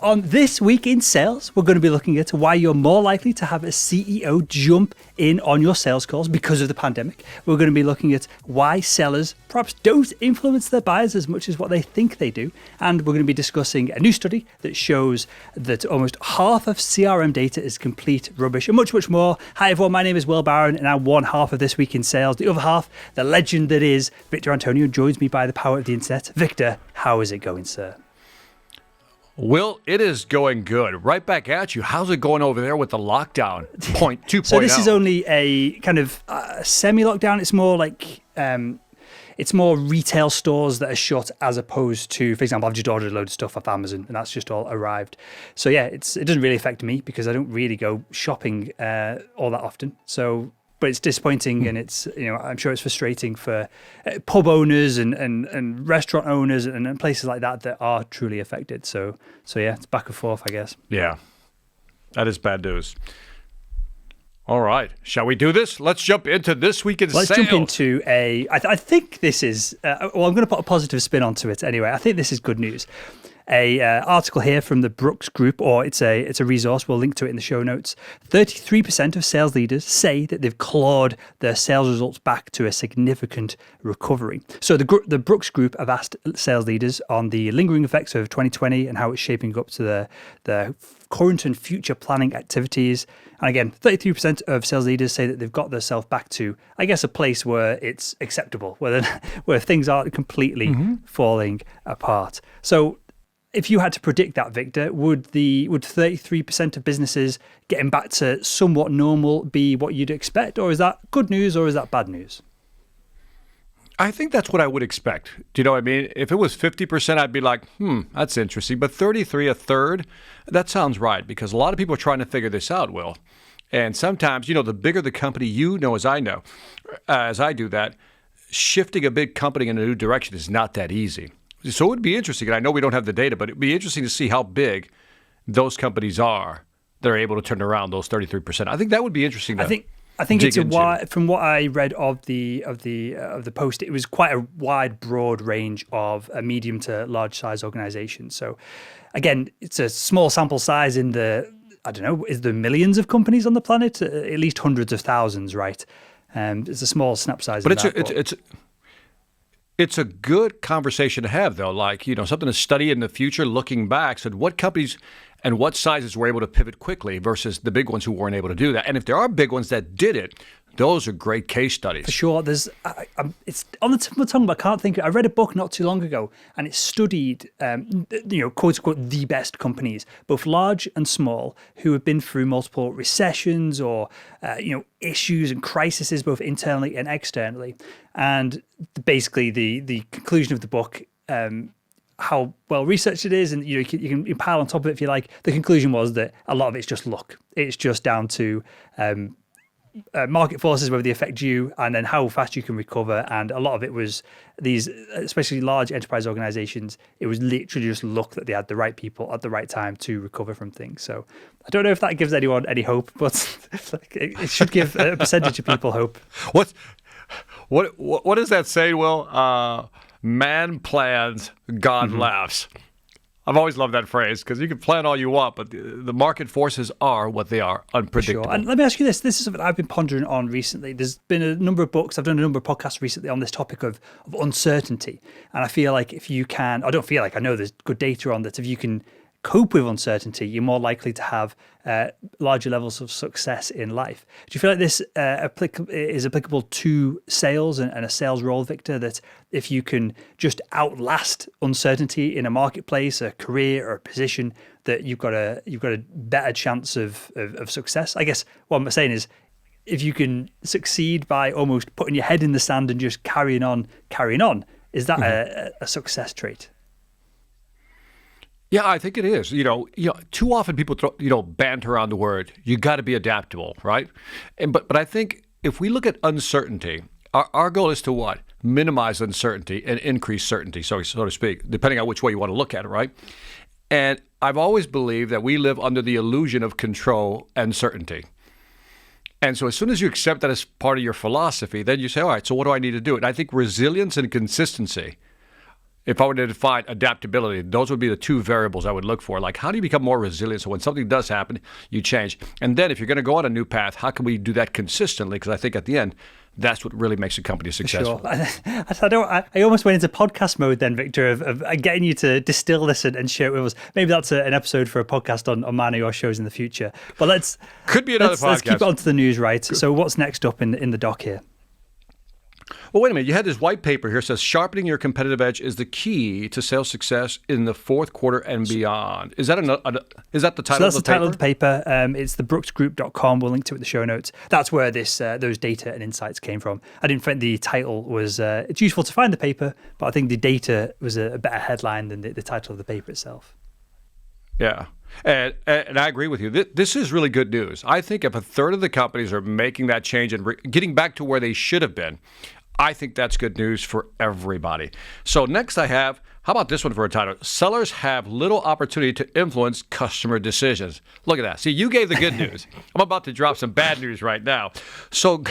On This Week in Sales, we're going to be looking at why you're more likely to have a CEO jump in on your sales calls because of the pandemic. We're going to be looking at why sellers perhaps don't influence their buyers as much as what they think they do. And we're going to be discussing a new study that shows that almost half of CRM data is complete rubbish and much, much more. Hi everyone, my name is Will Barron and I'm one half of This Week in Sales. The other half, the legend that is Victor Antonio, joins me by the power of the internet. Victor, how is it going, sir? Will, it is going good. Right back at you. How's it going over there with the lockdown? Point 2.0. So this is only a kind of semi-lockdown. It's more like it's more retail stores that are shut as opposed to, for example, I've just ordered a load of stuff off Amazon and that's just all arrived. So yeah, it doesn't really affect me because I don't really go shopping all that often. So. But it's disappointing and it's, I'm sure it's frustrating for pub owners and restaurant owners and places like that are truly affected. So yeah, it's back and forth, I guess. Yeah, that is bad news. All right, shall we do this? Let's jump into This Week in Sales. Let's jump into I think this is, I'm going to put a positive spin onto it anyway. I think this is good news. A article here from the Brooks Group, or it's a resource. We'll link to it in the show notes. 33% of sales leaders say that they've clawed their sales results back to a significant recovery. So the Brooks Group have asked sales leaders on the lingering effects of 2020 and how it's shaping up to the current and future planning activities. And again, 33% of sales leaders say that they've got themselves back to, I guess, a place where it's acceptable, where things aren't completely falling apart. So if you had to predict that, Victor, would 33% of businesses getting back to somewhat normal be what you'd expect? Or is that good news or is that bad news? I think that's what I would expect. Do you know what I mean? If it was 50%, I'd be like, that's interesting. But 33, a third, that sounds right because a lot of people are trying to figure this out, Will. And sometimes, the bigger the company, as I do that, shifting a big company in a new direction is not that easy. So it would be interesting, and I know we don't have the data, but it would be interesting to see how big those companies are that are able to turn around those 33%. I think that would be interesting. I think it's from what I read of the post, it was quite a wide, broad range of a medium to large size organizations. So again, it's a small sample size in is there millions of companies on the planet? At least hundreds of thousands, right? It's a small snap size. But it's a good conversation to have, though, something to study in the future, looking back. So what companies and what sizes were able to pivot quickly versus the big ones who weren't able to do that. And if there are big ones that did it, those are great case studies. For sure. It's on the tip of my tongue, but I can't think. I read a book not too long ago, and it studied, quote unquote, the best companies, both large and small, who have been through multiple recessions or, issues and crises, both internally and externally. And basically, the conclusion of the book, how well researched it is, and you can pile on top of it if you like. The conclusion was that a lot of it's just luck. It's just down to market forces, whether they affect you, and then how fast you can recover. And a lot of it was these, especially large enterprise organizations, it was literally just luck that they had the right people at the right time to recover from things. So I don't know if that gives anyone any hope, but it should give a percentage of people hope. What does that say, Will? Man plans, God laughs. I've always loved that phrase because you can plan all you want, but the market forces are what they are, unpredictable. Sure. And let me ask you this. This is something I've been pondering on recently. There's been a number of books. I've done a number of podcasts recently on this topic of uncertainty. And I feel like I know there's good data on that. If you can cope with uncertainty, you're more likely to have larger levels of success in life. Do you feel like this is applicable to sales and a sales role, Victor, that if you can just outlast uncertainty in a marketplace, a career or a position, that you've got a better chance of success? I guess what I'm saying is, if you can succeed by almost putting your head in the sand and just carrying on, is that a success trait? Yeah, I think it is. Too often people banter around the word. You got to be adaptable, right? But I think if we look at uncertainty, our goal is to what? Minimize uncertainty and increase certainty, so to speak, depending on which way you want to look at it, right? And I've always believed that we live under the illusion of control and certainty. And so as soon as you accept that as part of your philosophy, then you say, all right, so what do I need to do? And I think resilience and consistency If I were to define adaptability, those would be the two variables I would look for. Like, how do you become more resilient so when something does happen, you change? And then if you're going to go on a new path, how can we do that consistently? Because I think at the end, that's what really makes a company successful. Sure. I almost went into podcast mode then, Victor, of getting you to distill this and share it with us. Maybe that's an episode for a podcast on mine or your shows in the future. But could be another podcast. Let's keep it on to the news, right? So what's next up in the doc here? Well, wait a minute. You had this white paper here that says sharpening your competitive edge is the key to sales success in the fourth quarter and beyond. Is that the title of the paper? So that's the title of the paper. It's thebrooksgroup.com. We'll link to it in the show notes. That's where those data and insights came from. I didn't think the title was... it's useful to find the paper, but I think the data was a better headline than the title of the paper itself. Yeah. And I agree with you. This is really good news. I think if a third of the companies are making that change and getting back to where they should have been, I think that's good news for everybody. So next I have, how about this one for a title? Sellers have little opportunity to influence customer decisions. Look at that. See, you gave the good news. I'm about to drop some bad news right now. So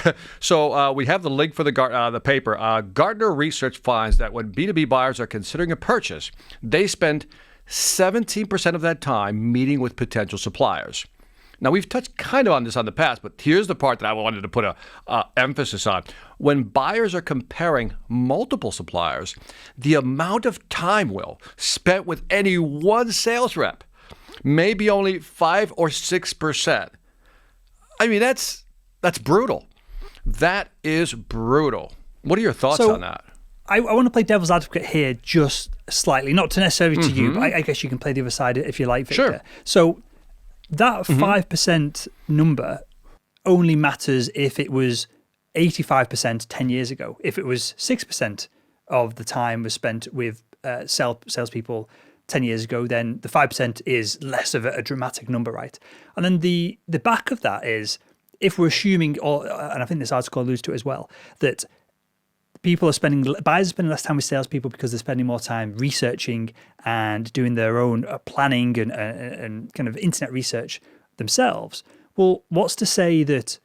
we have the link for the paper. Gartner research finds that when B2B buyers are considering a purchase, they spend 17% of that time meeting with potential suppliers. Now, we've touched kind of on this on the past, but here's the part that I wanted to put a emphasis on. When buyers are comparing multiple suppliers, the amount of time spent with any one sales rep may be only 5 or 6%. I mean, that's brutal. That is brutal. What are your thoughts on that? I want to play devil's advocate here just slightly, not to necessarily to you, but I guess you can play the other side if you like, Victor. Sure. So that 5% number only matters if it was 85% 10 years ago. If it was 6% of the time was spent with salespeople 10 years ago, then the 5% is less of a dramatic number, right? And then the back of that is, if we're assuming, and I think this article alludes to it as well, that buyers are spending less time with salespeople because they're spending more time researching and doing their own planning and kind of internet research themselves. Well, what's to say that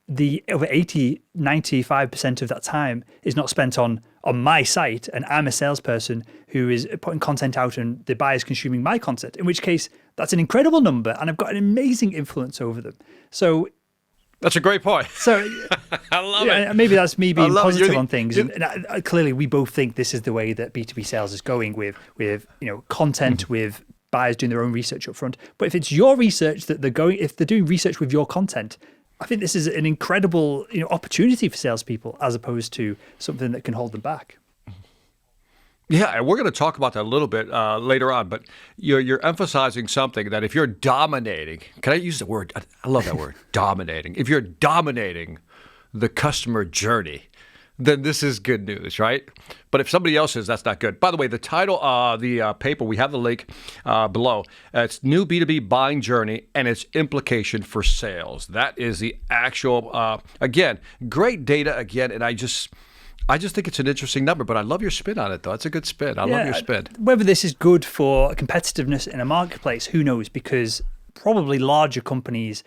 the over 95% of that time is not spent on my site, and I'm a salesperson who is putting content out and the buyer's consuming my content, in which case that's an incredible number and I've got an amazing influence over them. So that's a great point. So I love it. Maybe that's me being positive on things. And clearly, we both think this is the way that B2B sales is going with content, with buyers doing their own research up front. But if it's your research that if they're doing research with your content, I think this is an incredible opportunity for salespeople as opposed to something that can hold them back. Yeah, and we're going to talk about that a little bit later on, but you're emphasizing something that if you're dominating, can I use the word? I love that word, dominating. If you're dominating the customer journey, then this is good news, right? But if somebody else is, that's not good. By the way, the title of the paper, we have the link below. It's New B2B Buying Journey and Its Implication for Sales. That is the actual, again, great data again, and I just think it's an interesting number, but I love your spin on it, though. It's a good spin. I love your spin. Whether this is good for competitiveness in a marketplace, who knows? Because probably larger companies,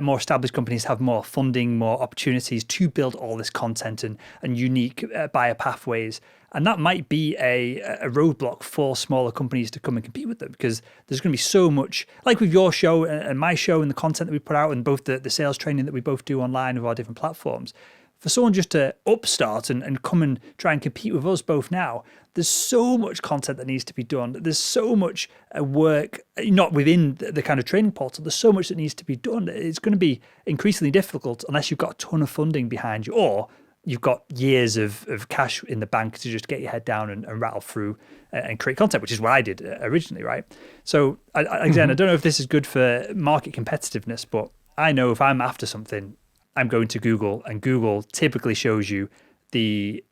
more established companies have more funding, more opportunities to build all this content and unique buyer pathways. And that might be a roadblock for smaller companies to come and compete with them, because there's going to be so much, like with your show and my show and the content that we put out and both the sales training that we both do online with our different platforms. For someone just to upstart and come and try and compete with us both now, there's so much content that needs to be done. There's so much work, not within the kind of training portal, there's so much that needs to be done. It's going to be increasingly difficult unless you've got a ton of funding behind you, or you've got years of cash in the bank to just get your head down and rattle through and create content, which is what I did originally, right? So again, I don't know if this is good for market competitiveness, but I know if I'm after something, I'm going to Google, and Google typically shows you the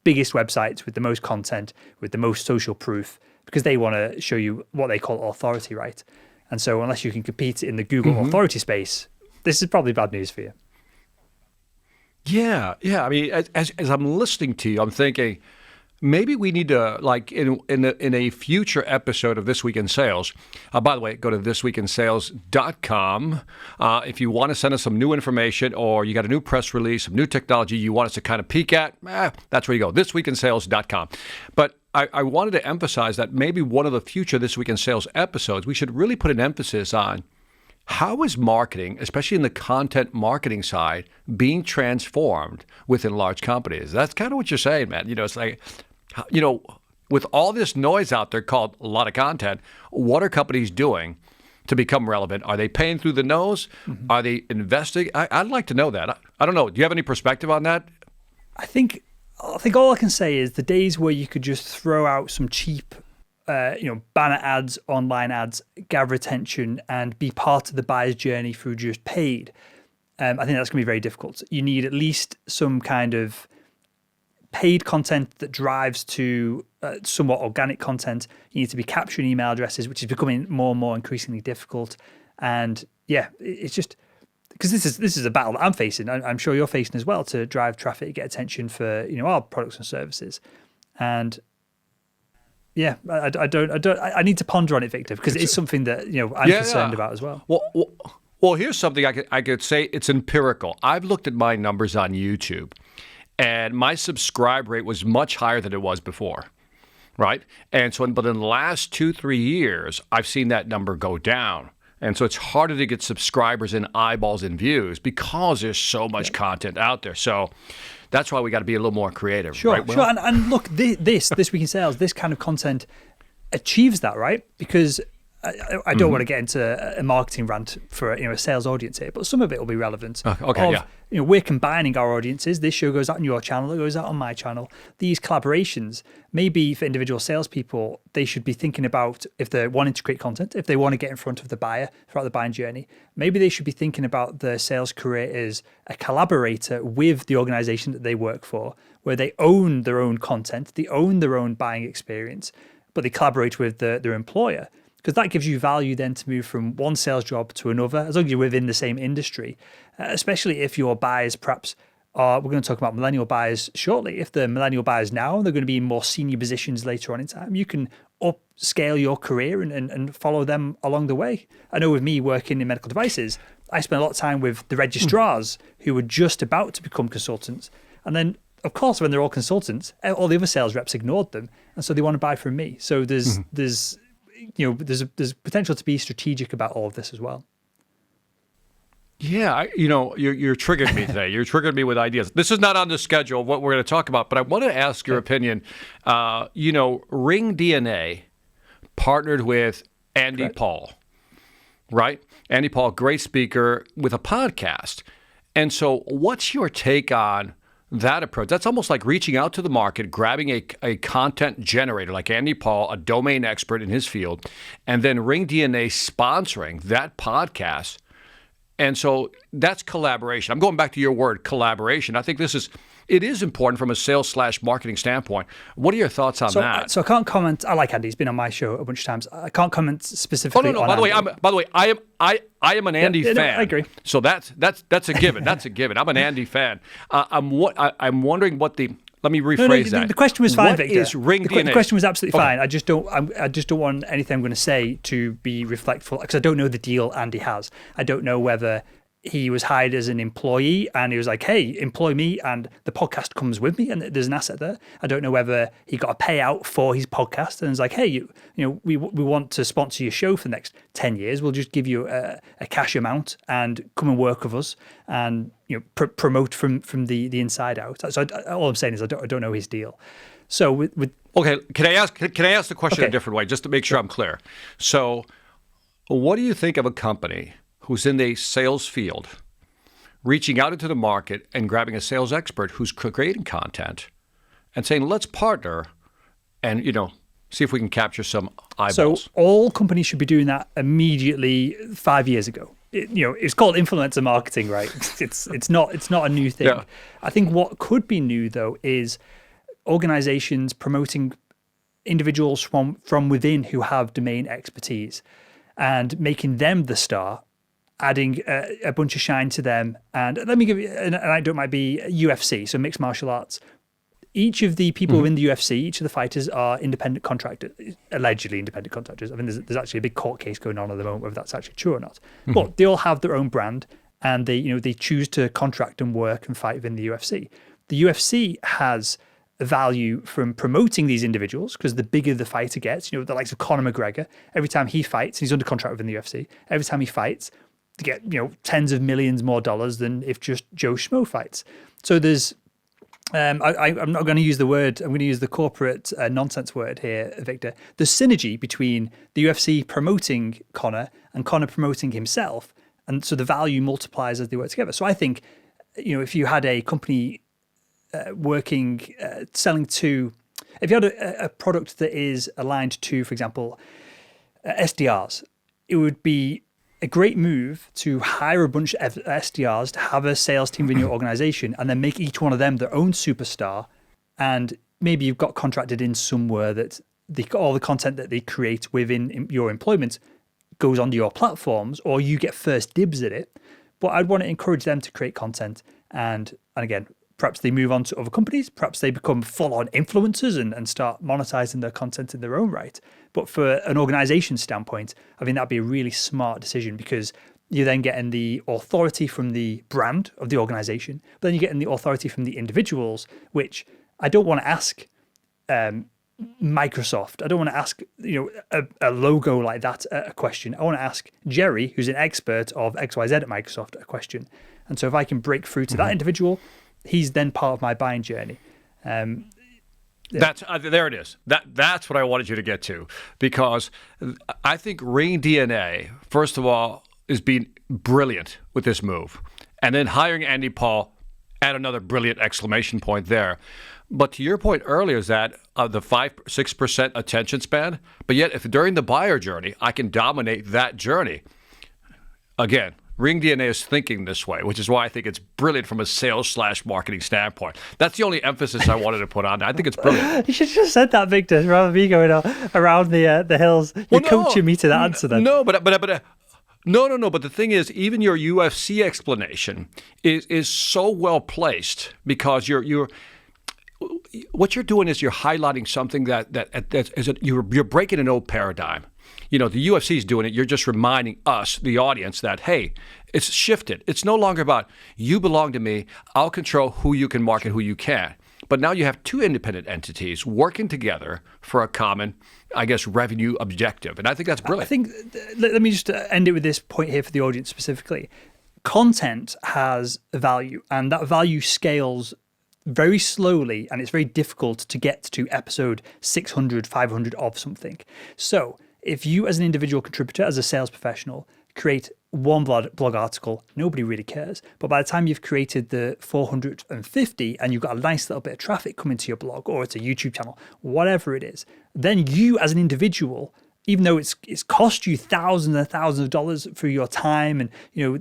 biggest websites with the most content, with the most social proof, because they want to show you what they call authority, right? And so unless you can compete in the Google authority space, this is probably bad news for you. Yeah. I mean, as I'm listening to you, I'm thinking, maybe we need to, like in a future episode of This Week in Sales, by the way, go to thisweekinsales.com. If you want to send us some new information, or you got a new press release, some new technology you want us to kind of peek at, that's where you go, thisweekinsales.com. But I wanted to emphasize that maybe one of the future This Week in Sales episodes, we should really put an emphasis on how is marketing, especially in the content marketing side, being transformed within large companies. That's kind of what you're saying, man. It's like, with all this noise out there called a lot of content, what are companies doing to become relevant? Are they paying through the nose? Mm-hmm. Are they investing? I'd like to know that. I don't know. Do you have any perspective on that? I think all I can say is the days where you could just throw out some cheap, banner ads, online ads, gather attention, and be part of the buyer's journey through just paid. I think that's going to be very difficult. You need at least some kind of paid content that drives to somewhat organic content. You need to be capturing email addresses, which is becoming more and more increasingly difficult. And yeah, it's just because this is a battle that I'm facing. I'm sure you're facing as well, to drive traffic, get attention for our products and services. And yeah, I need to ponder on it, Victor, because it's something that I'm concerned about as well. Well, here's something I could say. It's empirical. I've looked at my numbers on YouTube, and my subscribe rate was much higher than it was before, right? And so, but in the last 2-3 years, I've seen that number go down. And so it's harder to get subscribers and eyeballs and views because there's so much content out there. So that's why we got to be a little more creative. Sure, right, Will? sure. And look, this Week in Sales, this kind of content achieves that, right? Because I don't want to get into a marketing rant for a sales audience here, but some of it will be relevant. We're combining our audiences. This show goes out on your channel, it goes out on my channel. These collaborations, maybe for individual salespeople, they should be thinking about, if they're wanting to create content, if they want to get in front of the buyer throughout the buying journey, maybe they should be thinking about the sales career as a collaborator with the organization that they work for, where they own their own content, they own their own buying experience, but they collaborate with their employer. Because that gives you value then to move from one sales job to another, as long as you're within the same industry, especially if your buyers perhaps are, we're going to talk about millennial buyers shortly. If they're millennial buyers now, they're going to be in more senior positions later on in time. You can upscale your career and follow them along the way. I know with me working in medical devices, I spent a lot of time with the registrars who were just about to become consultants. And then, of course, when they're all consultants, all the other sales reps ignored them. And so they want to buy from me. So there's potential to be strategic about all of this as well. Yeah, you're triggering me today. You're triggering me with ideas. This is not on the schedule of what we're going to talk about, but I want to ask your opinion. Ring DNA partnered with Andy Paul, right? Andy Paul, great speaker with a podcast. And so what's your take on that approach? That's almost like reaching out to the market, grabbing a content generator like Andy Paul, a domain expert in his field, and then Ring DNA sponsoring that podcast. And so that's collaboration. I'm going back to your word, collaboration. I think it is important from a sales/marketing standpoint. What are your thoughts on that? So I can't comment. I like Andy. He's been on my show a bunch of times. I can't comment specifically. No. By the way, I am an Andy fan. No, I agree. So that's a given. That's a given. I'm an Andy fan. I'm wondering what the. Let me rephrase that. The question was fine, Victor. What is Ring DNA? The question was absolutely fine. I just don't want anything I'm going to say to be reflectful, because I don't know the deal Andy has. I don't know whether he was hired as an employee and he was like, hey, employ me and the podcast comes with me and there's an asset there. I don't know whether he got a payout for his podcast and it's like, hey, we want to sponsor your show for the next 10 years. We'll just give you a cash amount and come and work with us and promote from the inside out. So all I'm saying is I don't know his deal. So with okay, can I ask the question a different way just to make sure I'm clear? So what do you think of a company who's in the sales field, reaching out into the market and grabbing a sales expert who's creating content and saying, let's partner and, see if we can capture some eyeballs? So all companies should be doing that immediately 5 years ago. It's called influencer marketing, right? It's not a new thing. Yeah. I think what could be new, though, is organizations promoting individuals from within who have domain expertise and making them the star, adding a bunch of shine to them. And let me give you an anecdote. Might be UFC, so mixed martial arts. Each of the people within the UFC, each of the fighters are independent contractors, allegedly independent contractors. I mean, there's actually a big court case going on at the moment, whether that's actually true or not. But they all have their own brand, and they choose to contract and work and fight within the UFC. The UFC has value from promoting these individuals, because the bigger the fighter gets, the likes of Conor McGregor, every time he fights, he's under contract within the UFC, every time he fights, to get tens of millions more dollars than if just Joe Schmo fights. So there's I'm not going to use the word, I'm going to use the corporate nonsense word here, Victor. The synergy between the UFC promoting Conor and Conor promoting himself, and so the value multiplies as they work together. So I think, if you had a company selling to, if you had a product that is aligned to, for example, SDRs, it would be a great move to hire a bunch of SDRs to have a sales team in your organization and then make each one of them their own superstar. And maybe you've got contracted in somewhere that all the content that they create within your employment goes onto your platforms, or you get first dibs at it. But I'd want to encourage them to create content. And again, perhaps they move on to other companies. Perhaps they become full-on influencers and start monetizing their content in their own right. But for an organization standpoint, I think that'd be a really smart decision, because you're then getting the authority from the brand of the organization, but then you're getting the authority from the individuals, which I don't want to ask Microsoft. I don't want to ask a logo like that a question. I want to ask Jerry, who's an expert of XYZ at Microsoft, a question. And so if I can break through to that individual, he's then part of my buying journey. That's there it is. That's what I wanted you to get to, because I think Ring DNA, first of all, is being brilliant with this move, and then hiring Andy Paul, add another brilliant exclamation point there. But to your point earlier is that the 5-6% attention span, but yet if during the buyer journey I can dominate that journey, again, Ring DNA is thinking this way, which is why I think it's brilliant from a sales/marketing standpoint. That's the only emphasis I wanted to put on that. I think it's brilliant. You should have just said that, Victor, rather than me going around the hills. You're coaching me to that answer then. No, but no. But the thing is, even your UFC explanation is so well placed, because what you're doing is you're highlighting something you're breaking an old paradigm. The UFC is doing it. You're just reminding us, the audience, that, hey, it's shifted. It's no longer about you belong to me. I'll control who you can market, who you can. But now you have two independent entities working together for a common, I guess, revenue objective. And I think that's brilliant. I think, let me just end it with this point here for the audience specifically. Content has value, and that value scales very slowly, and it's very difficult to get to episode 600, 500 of something. So if you as an individual contributor, as a sales professional, create one blog article, nobody really cares. But by the time you've created the 450 and you've got a nice little bit of traffic coming to your blog, or it's a YouTube channel, whatever it is, then you as an individual, even though it's cost you thousands and thousands of dollars for your time and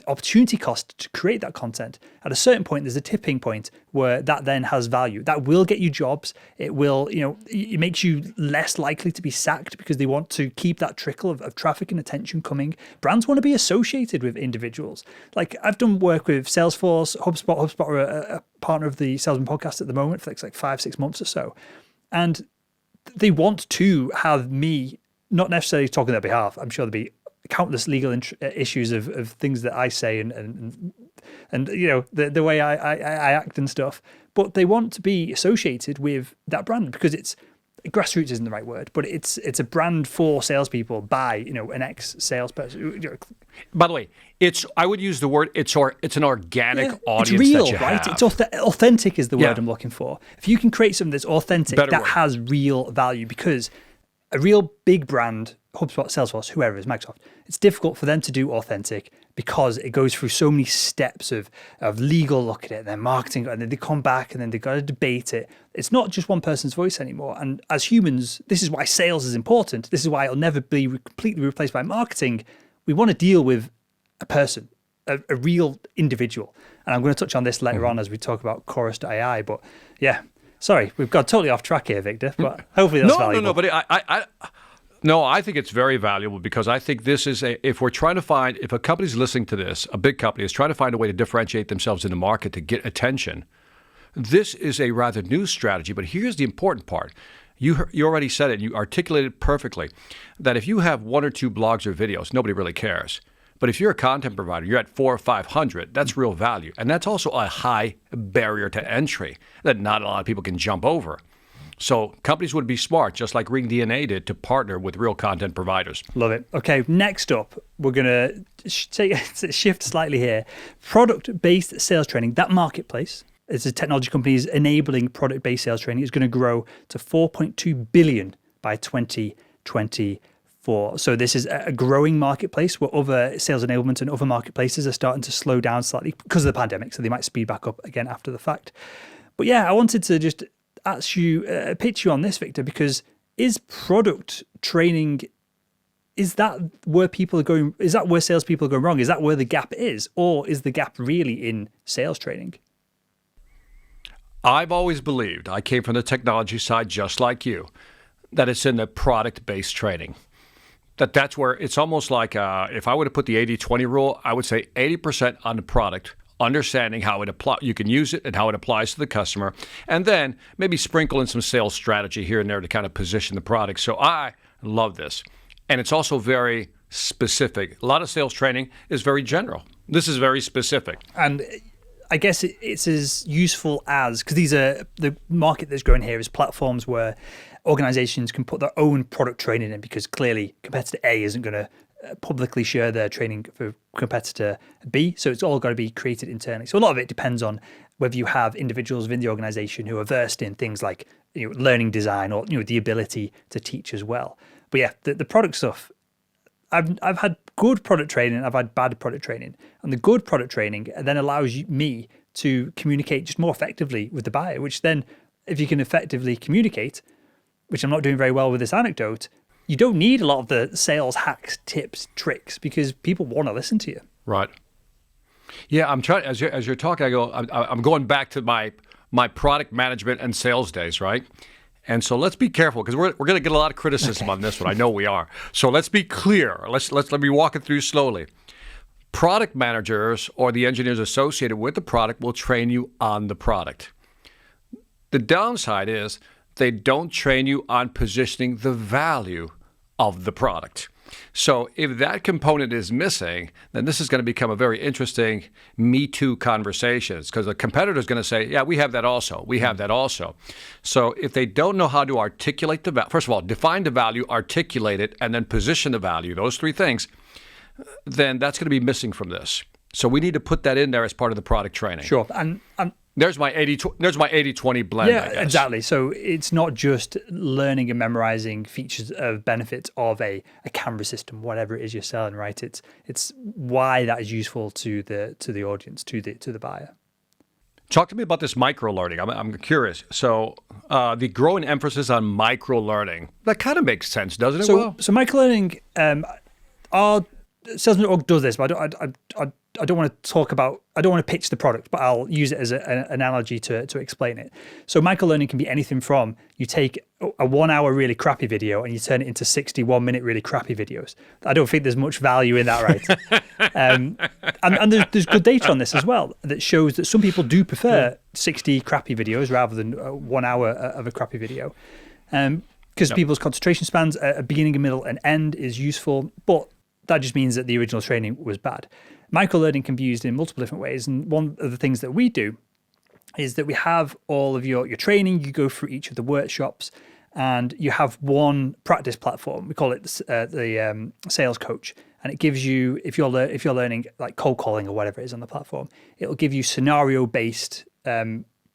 opportunity cost to create that content, at a certain point there's a tipping point where that then has value. That will get you jobs. It will, it makes you less likely to be sacked, because they want to keep that trickle of traffic and attention coming. Brands want to be associated with individuals. Like, I've done work with Salesforce, HubSpot. HubSpot are a partner of the Salesman podcast at the moment for like 5-6 months or so, and they want to have me not necessarily talking on their behalf. I'm sure there'll be countless legal issues of things that I say and the way I act and stuff. But they want to be associated with that brand, because it's grassroots isn't the right word, but it's a brand for salespeople by an ex-salesperson. By the way, I would use the word it's an organic audience. It's real, that you right? have. It's authentic is the word I'm looking for. If you can create something that's authentic, Better that word. has real value, because a real big brand, HubSpot, Salesforce, whoever it is, Microsoft, it's difficult for them to do authentic, because it goes through so many steps of legal look at it, and then marketing, and then they come back and then they've got to debate it. It's not just one person's voice anymore. And as humans, this is why sales is important. This is why it'll never be completely replaced by marketing. We want to deal with a person, a real individual. And I'm going to touch on this later on as we talk about Chorus.ai. But yeah, sorry, we've got totally off track here, Victor, but hopefully that's valuable. No, but I think it's very valuable, because I think this is if a company's listening to this, a big company is trying to find a way to differentiate themselves in the market to get attention, this is a rather new strategy. But here's the important part. You already said it, you articulated it perfectly, that if you have one or two blogs or videos, nobody really cares. But if you're a content provider, you're at 400 or 500, that's real value. And that's also a high barrier to entry that not a lot of people can jump over. So companies would be smart, just like Ring DNA did, to partner with real content providers. Love it. Okay, next up, we're going to shift slightly here. Product-based sales training, that marketplace, as a technology company is enabling product-based sales training, is going to grow to $4.2 billion by 2024. So this is a growing marketplace where other sales enablement and other marketplaces are starting to slow down slightly because of the pandemic. So they might speed back up again after the fact. But yeah, I wanted to just pitch you on this, Victor, because is product training, is that where people are going? Is that where salespeople are going wrong? Is that where the gap is? Or is the gap really in sales training? I've always believed, I came from the technology side just like you, that it's in the product-based training. That's where it's almost like if I were to put the 80-20 rule, I would say 80% on the product, understanding how it applies, you can use it and how it applies to the customer, and then maybe sprinkle in some sales strategy here and there to kind of position the product. So I love this. And it's also very specific. A lot of sales training is very general. This is very specific. And I guess it's as useful as, because these are the market that's growing here is platforms where organizations can put their own product training in, because clearly competitor A isn't going to publicly share their training for competitor B. So it's all got to be created internally. So a lot of it depends on whether you have individuals within the organization who are versed in things like learning design or the ability to teach as well. But yeah, the product stuff, I've had good product training, I've had bad product training. And the good product training then allows me to communicate just more effectively with the buyer, which then, if you can effectively communicate, which I'm not doing very well with this anecdote, you don't need a lot of the sales hacks, tips, tricks, because people want to listen to you. Right. Yeah, I'm trying, as you're talking, I'm going back to my product management and sales days, right? And so let's be careful, because we're going to get a lot of criticism on this one. I know we are. So let's be clear. Let me walk it through slowly. Product managers or the engineers associated with the product will train you on the product. The downside is they don't train you on positioning the value of the product. So if that component is missing, then this is going to become a very interesting Me Too conversation, because the competitor is going to say, yeah, we have that also. We have that also. So if they don't know how to articulate the value, first of all, define the value, articulate it, and then position the value, those three things, then that's going to be missing from this. So we need to put that in there as part of the product training. Sure. And there's my 80-20 blend, yeah, I guess. Exactly. So it's not just learning and memorizing features of benefits of a camera system, whatever it is you're selling, right? It's why that is useful to the audience, to the buyer. Talk to me about this micro learning. I'm curious. So the growing emphasis on micro learning, that kind of makes sense, doesn't it? So micro learning, our salesman.org does this, but I don't want to pitch the product, but I'll use it as an analogy to explain it. So microlearning can be anything from you take a 1 hour really crappy video and you turn it into 61 minute really crappy videos. I don't think there's much value in that, right? and there's good data on this as well that shows that some people do prefer 60 crappy videos rather than 1 hour of a crappy video. Because people's concentration spans, a beginning, a middle, and end is useful, but that just means that the original training was bad. Microlearning can be used in multiple different ways. And one of the things that we do is that we have all of your training. You go through each of the workshops and you have one practice platform. We call it the sales coach. And it gives you, if you're learning like cold calling or whatever it is on the platform, it'll give you scenario-based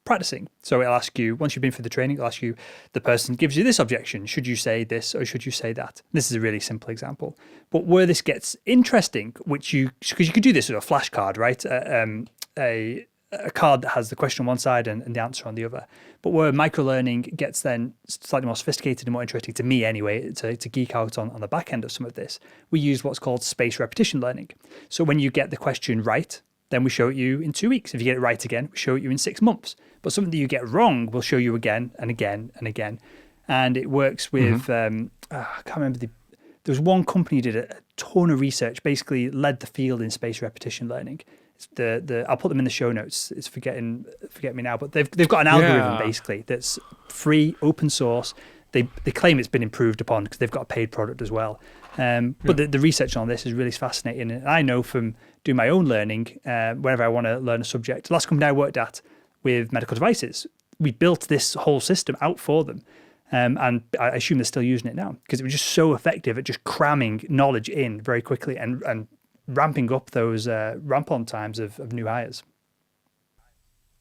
practicing. So it'll ask you, once you've been through the training, it'll ask you, the person gives you this objection. Should you say this or should you say that? This is a really simple example. But where this gets interesting, because you could do this with a flashcard, right? A card that has the question on one side and the answer on the other. But where microlearning gets then slightly more sophisticated and more interesting to me anyway, to geek out on the back end of some of this, we use what's called spaced repetition learning. So when you get the question right, then we show it you in 2 weeks. If you get it right again, we show it you in 6 months. But something that you get wrong, we'll show you again and again and again. And it works with, I can't remember, there was one company who did a ton of research, basically led the field in spaced repetition learning. It's I'll put them in the show notes. It's forget me now, but they've got an algorithm basically that's free, open source. They claim it's been improved upon because they've got a paid product as well. But the research on this is really fascinating. And I know from doing my own learning, whenever I want to learn a subject, the last company I worked at with medical devices, we built this whole system out for them. And I assume they're still using it now because it was just so effective at just cramming knowledge in very quickly and ramping up those ramp-on times of new hires.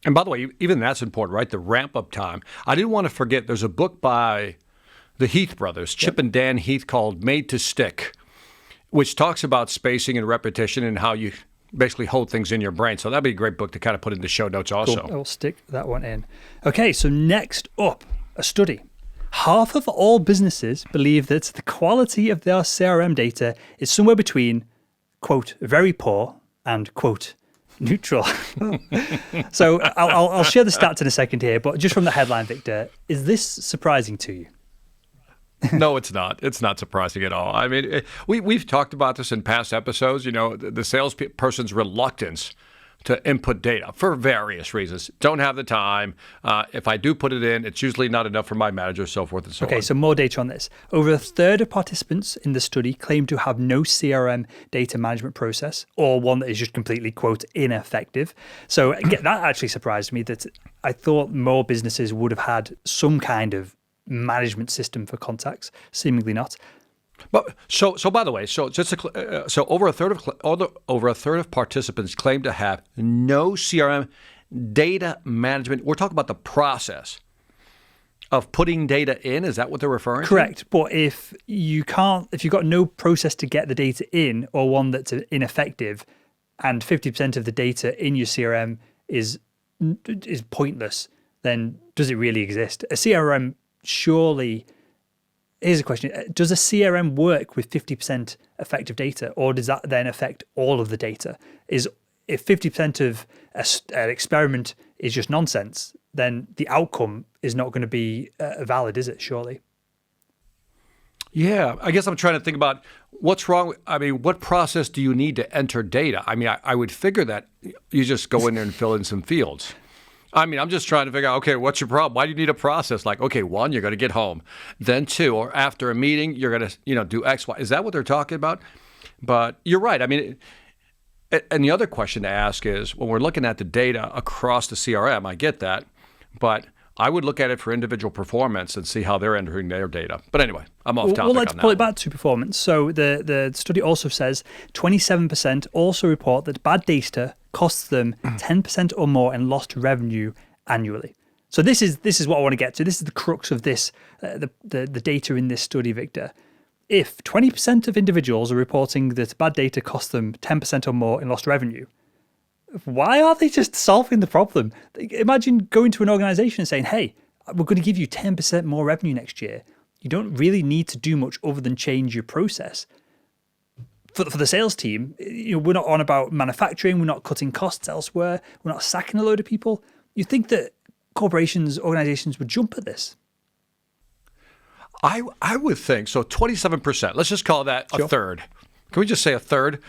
And by the way, even that's important, right? The ramp-up time. I didn't want to forget, there's a book by the Heath brothers, Chip and Dan Heath, called Made to Stick, which talks about spacing and repetition and how you basically hold things in your brain. So that'd be a great book to kind of put in the show notes also. Cool. I'll stick that one in. Okay, so next up, a study. Half of all businesses believe that the quality of their CRM data is somewhere between, quote, very poor and, quote, neutral. So I'll share the stats in a second here, but just from the headline, Victor, is this surprising to you? No, it's not. It's not surprising at all. I mean, we've talked about this in past episodes, the salesperson's reluctance to input data for various reasons. Don't have the time. If I do put it in, it's usually not enough for my manager, so forth and so on. Okay, so more data on this. Over a third of participants in the study claim to have no CRM data management process, or one that is just completely, quote, ineffective. So again, that actually surprised me, that I thought more businesses would have had some kind of management system for contacts. Seemingly not. But so by the way, so over a third of participants claim to have no CRM data management. We're talking about the process of putting data in. Is that what they're referring to? Correct. But if you've got no process to get the data in, or one that's ineffective, and 50% of the data in your CRM is pointless, then does it really exist? A CRM surely. Here's a question. Does a CRM work with 50% effective data, or does that then affect all of the data? If 50% of an experiment is just nonsense, then the outcome is not going to be valid, is it, surely? Yeah, I guess I'm trying to think about what's wrong. I mean, what process do you need to enter data? I mean, I would figure that you just go in there and fill in some fields. I mean, I'm just trying to figure out, okay, what's your problem? Why do you need a process? Like, okay, 1, you're going to get home. Then 2, or after a meeting, you're going to, do X, Y. Is that what they're talking about? But you're right. I mean, and the other question to ask is, when we're looking at the data across the CRM, I get that, but I would look at it for individual performance and see how they're entering their data. But anyway, I'm off topic on that. Well, let's pull it back to performance. So the study also says 27% also report that bad data costs them 10% or more in lost revenue annually. So this is what I want to get to. This is the crux of this, the data in this study, Victor. If 20% of individuals are reporting that bad data costs them 10% or more in lost revenue, why aren't they just solving the problem? Imagine going to an organization and saying, hey, we're going to give you 10% more revenue next year. You don't really need to do much other than change your process. For the sales team, we're not on about manufacturing. We're not cutting costs elsewhere. We're not sacking a load of people. You think that corporations, organizations would jump at this? I would think so. 27%. Let's just call that a third. Can we just say a third?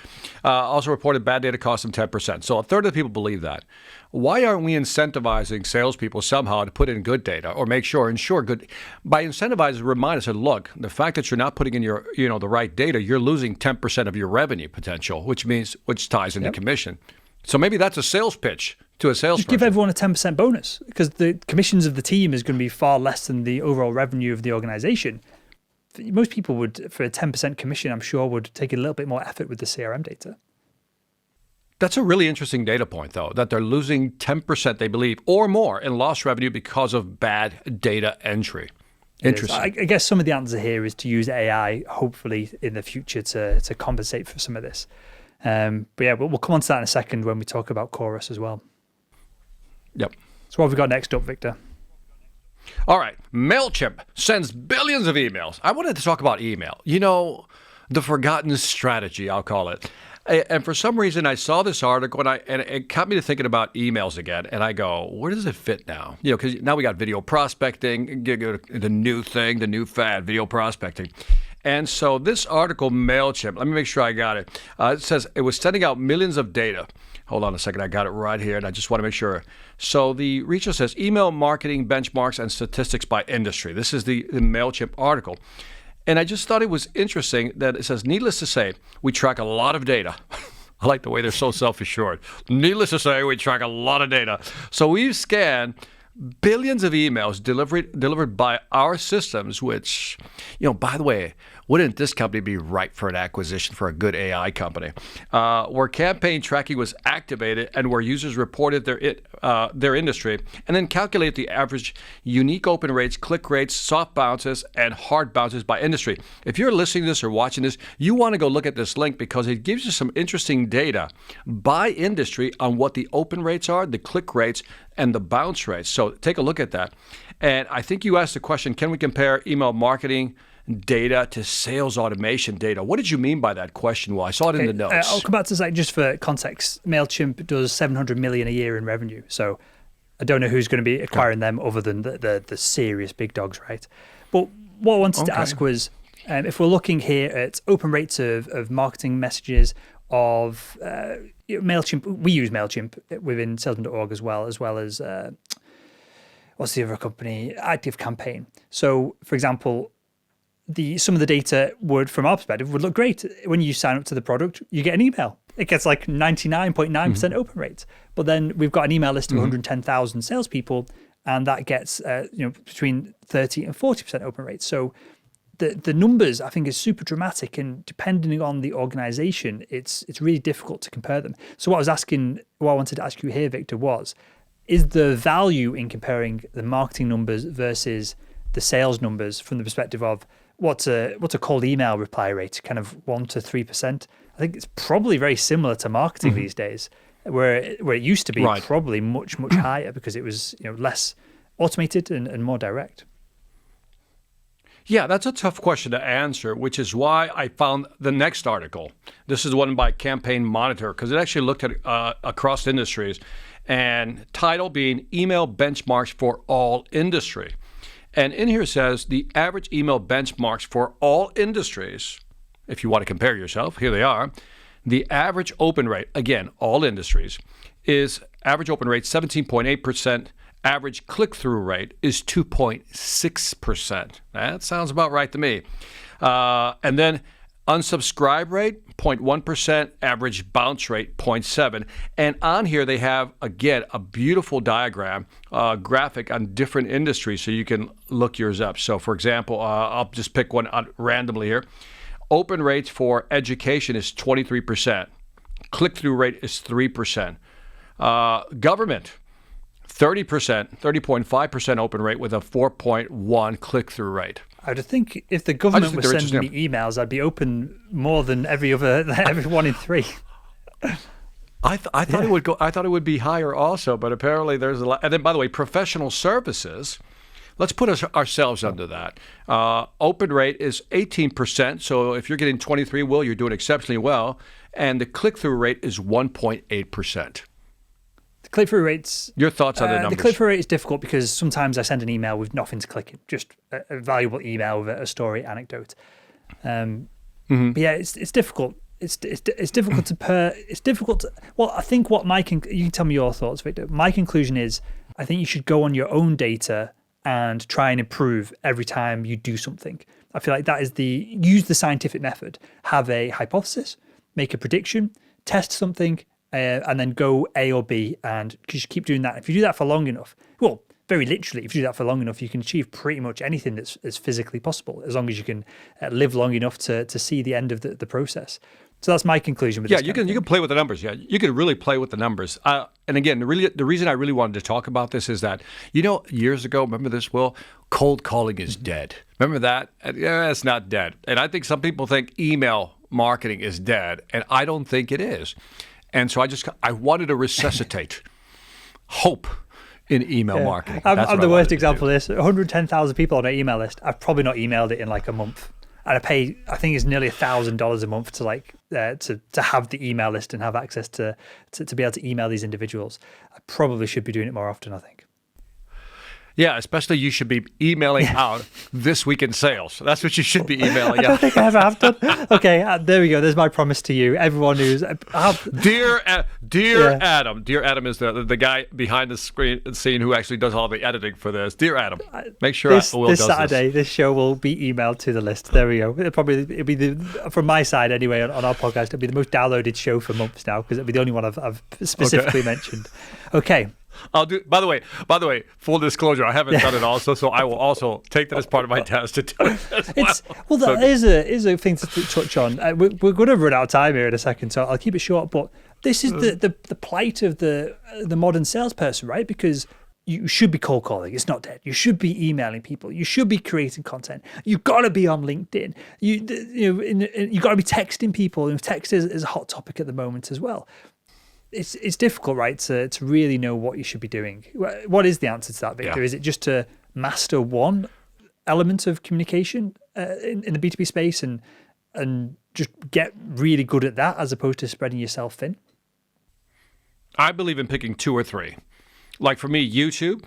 Also reported bad data cost them 10%. So a third of the people believe that. Why aren't we incentivizing salespeople somehow to put in good data or ensure good? By incentivizing, remind us, look, the fact that you're not putting in your, the right data, you're losing 10% of your revenue potential, which ties into commission. So maybe that's a sales pitch to a salesperson. Just give everyone a 10% bonus, because the commissions of the team is going to be far less than the overall revenue of the organization. Most people would, for a 10% commission, I'm sure, would take a little bit more effort with the CRM data. That's a really interesting data point, though, that they're losing 10%, they believe, or more in lost revenue because of bad data entry. Interesting. I guess some of the answer here is to use AI, hopefully, in the future to compensate for some of this. But yeah, we'll come on to that in a second when we talk about Chorus as well. Yep. So what have we got next up, Victor? All right. MailChimp sends billions of emails. I wanted to talk about email. The forgotten strategy, I'll call it. And for some reason, I saw this article, and it got me to thinking about emails again. And I go, where does it fit now? Because now we got video prospecting, the new thing, the new fad, video prospecting. And so this article, MailChimp, let me make sure I got it. It says it was sending out millions of data. Hold on a second. I got it right here, and I just want to make sure. So the research says email marketing benchmarks and statistics by industry. This is the MailChimp article. And I just thought it was interesting that it says, needless to say, we track a lot of data. I like the way they're so self-assured. Needless to say, we track a lot of data. So we've scanned billions of emails delivered by our systems, which, by the way, wouldn't this company be ripe for an acquisition for a good AI company? Where campaign tracking was activated and where users reported their industry, and then calculate the average unique open rates, click rates, soft bounces, and hard bounces by industry. If you're listening to this or watching this, you want to go look at this link because it gives you some interesting data by industry on what the open rates are, the click rates, and the bounce rates. So take a look at that. And I think you asked the question, can we compare email marketing data to sales automation data? What did you mean by that question? Well, I saw it in the notes. I'll come back to that just for context. MailChimp does $700 million a year in revenue. So I don't know who's going to be acquiring them other than the serious big dogs, right? But what I wanted to ask was, if we're looking here at open rates of marketing messages of MailChimp, we use MailChimp within salesman.org as well as what's the other company? ActiveCampaign. So, for example, some of the data from our perspective would look great. When you sign up to the product, you get an email. It gets like 99.9% open rate. But then we've got an email list of 110,000 salespeople, and that gets between 30 and 40% open rate. So the numbers, I think, is super dramatic, and depending on the organization, it's really difficult to compare them. So what I wanted to ask you here, Victor, is the value in comparing the marketing numbers versus the sales numbers from the perspective of what's a cold email reply rate, kind of 1% to 3%? I think it's probably very similar to marketing these days, where it used to be probably much, much higher because it was less automated and more direct. Yeah, that's a tough question to answer, which is why I found the next article. This is one by Campaign Monitor, because it actually looked at across industries, and title being Email Benchmarks for All Industry. And in here it says the average email benchmarks for all industries, if you want to compare yourself, here they are. The average open rate, again, all industries, is average open rate 17.8%. Average click-through rate is 2.6%. That sounds about right to me. And then unsubscribe rate, 0.1%. Average bounce rate, 0.7%. And on here they have, again, a beautiful diagram, graphic on different industries so you can look yours up. So, for example, I'll just pick one out randomly here. Open rates for education is 23%. Click-through rate is 3%. Government, 30%, 30.5% open rate with a 4.1 click-through rate. I would think if the government was sending me emails, I'd be open more than every one in three. I thought it would go. I thought it would be higher also, but apparently there's a lot. And then, by the way, professional services. Let's put ourselves under that. Open rate is 18%. So if you're getting 23, Will, you're doing exceptionally well. And the click-through rate is 1.8%. The click-through rates. Your thoughts on the numbers? The click-through rate is difficult because sometimes I send an email with nothing to click in, just a valuable email with a story, anecdote. But yeah, it's difficult. It's difficult to It's difficult to. Well, I think you can tell me your thoughts, Victor. My conclusion is, I think you should go on your own data and try and improve every time you do something. I feel like that is use the scientific method. Have a hypothesis, make a prediction, test something, and then go A or B, and just keep doing that. If you do that for long enough, well, very literally, if you do that for long enough, you can achieve pretty much anything that's physically possible, as long as you can live long enough to see the end of the process. So that's my conclusion with this. Yeah, you can play with the numbers. Yeah, you can really play with the numbers. And again, the reason I really wanted to talk about this is that, years ago, remember this, Will? Cold calling is dead. Remember that? Yeah, it's not dead. And I think some people think email marketing is dead, and I don't think it is. And so I wanted to resuscitate hope in email marketing. I'm the worst example of this. 110,000 people on an email list. I've probably not emailed it in like a month. And I think it's nearly $1,000 a month to have the email list and have access to be able to email these individuals. I probably should be doing it more often, I think. Yeah, especially you should be emailing out this week in sales. That's what you should be emailing I don't out. think I ever have done. Okay, there we go. There's my promise to you. Everyone who's Dear Adam. Dear Adam is the guy behind the scene who actually does all the editing for this. Dear Adam, make sure Will this does Saturday, this. this show will be emailed to the list. There we go. It'll be from my side anyway on our podcast. It'll be the most downloaded show for months now because it'll be the only one I've specifically mentioned. Okay. I'll do. By the way, full disclosure, I haven't done it also, so I will also take that as part of my task to do it as well. That is a thing to touch on. We're going to run out of time here in a second, so I'll keep it short. But this is the plight of the modern salesperson, right? Because you should be cold calling. It's not dead. You should be emailing people. You should be creating content. You've got to be on LinkedIn. You got to be texting people. And text is a hot topic at the moment as well. It's difficult, right, to really know what you should be doing. What is the answer to that, Victor? Yeah. Is it just to master one element of communication in the B2B space and just get really good at that as opposed to spreading yourself thin? I believe in picking 2 or 3. Like for me, YouTube,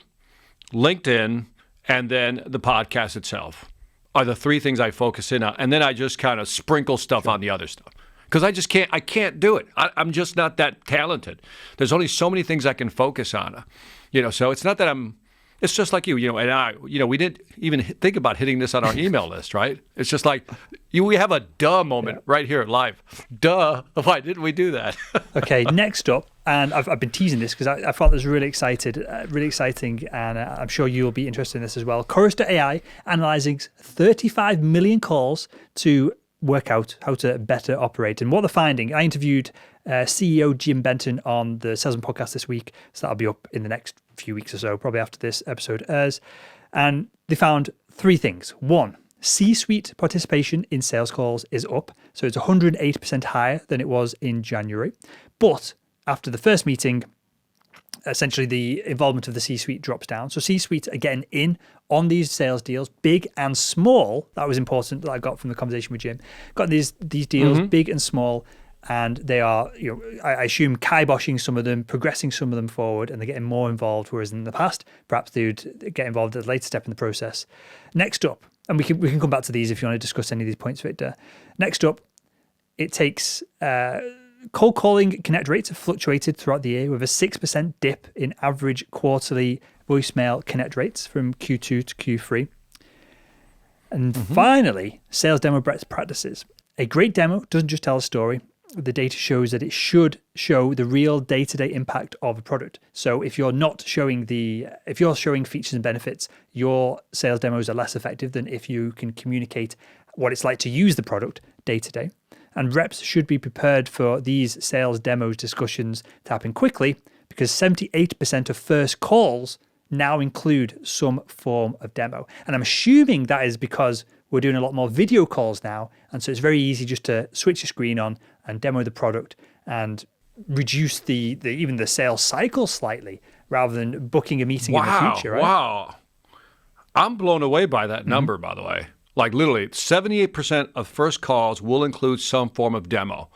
LinkedIn, and then the podcast itself are the 3 things I focus in on. And then I just kind of sprinkle stuff on the other stuff. Because I can't do it. I'm just not that talented. There's only so many things I can focus on. So it's not that it's just like you, and we didn't even think about hitting this on our email list, right? It's just like, we have a duh moment right here live. Duh, why didn't we do that? Okay, next up, and I've been teasing this because I thought this was really exciting, and I'm sure you'll be interested in this as well. Chorister AI analyzing 35 million calls to work out how to better operate. And what they're finding, I interviewed CEO Jim Benton on the Salesman podcast this week, so that'll be up in the next few weeks or so, probably after this episode airs. And they found 3 things. 1, C-suite participation in sales calls is up, so it's 108% higher than it was in January. But after the first meeting, essentially the involvement of the C-suite drops down. So C-suite are getting in on these sales deals, big and small. That was important that I got from the conversation with Jim. Got these deals, big and small, and they are, I assume, kiboshing some of them, progressing some of them forward, and they're getting more involved, whereas in the past, perhaps they would get involved at a later step in the process. Next up, and we can come back to these if you want to discuss any of these points, Victor. Next up, it takes... cold calling connect rates have fluctuated throughout the year with a 6% dip in average quarterly voicemail connect rates from Q2 to Q3. And finally, sales demo best practices. A great demo doesn't just tell a story. The data shows that it should show the real day-to-day impact of a product. So if you're showing features and benefits, your sales demos are less effective than if you can communicate what it's like to use the product day to day. And reps should be prepared for these sales demos discussions to happen quickly because 78% of first calls now include some form of demo. And I'm assuming that is because we're doing a lot more video calls now. And so it's very easy just to switch your screen on and demo the product and reduce the even the sales cycle slightly rather than booking a meeting in the future, right? Wow. I'm blown away by that number, by the way. Like literally 78% of first calls will include some form of demo.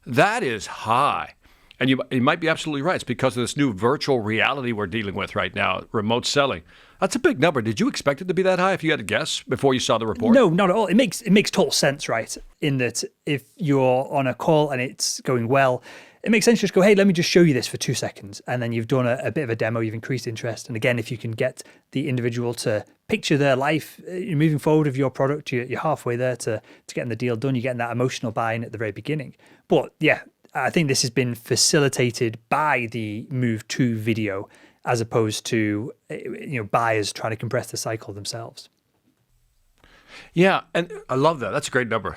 That is high. And you might be absolutely right. It's because of this new virtual reality we're dealing with right now, remote selling. That's a big number. Did you expect it to be that high if you had to guess before you saw the report? No, not at all. It makes total sense, right? In that if you're on a call and it's going well, it makes sense to just go, hey, let me just show you this for 2 seconds. And then you've done a bit of a demo, you've increased interest. And again, if you can get the individual to picture their life, you're moving forward with your product, you're halfway there to getting the deal done. You're getting that emotional buy-in at the very beginning. But yeah, I think this has been facilitated by the move to video as opposed to buyers trying to compress the cycle themselves. Yeah, and I love that. That's a great number.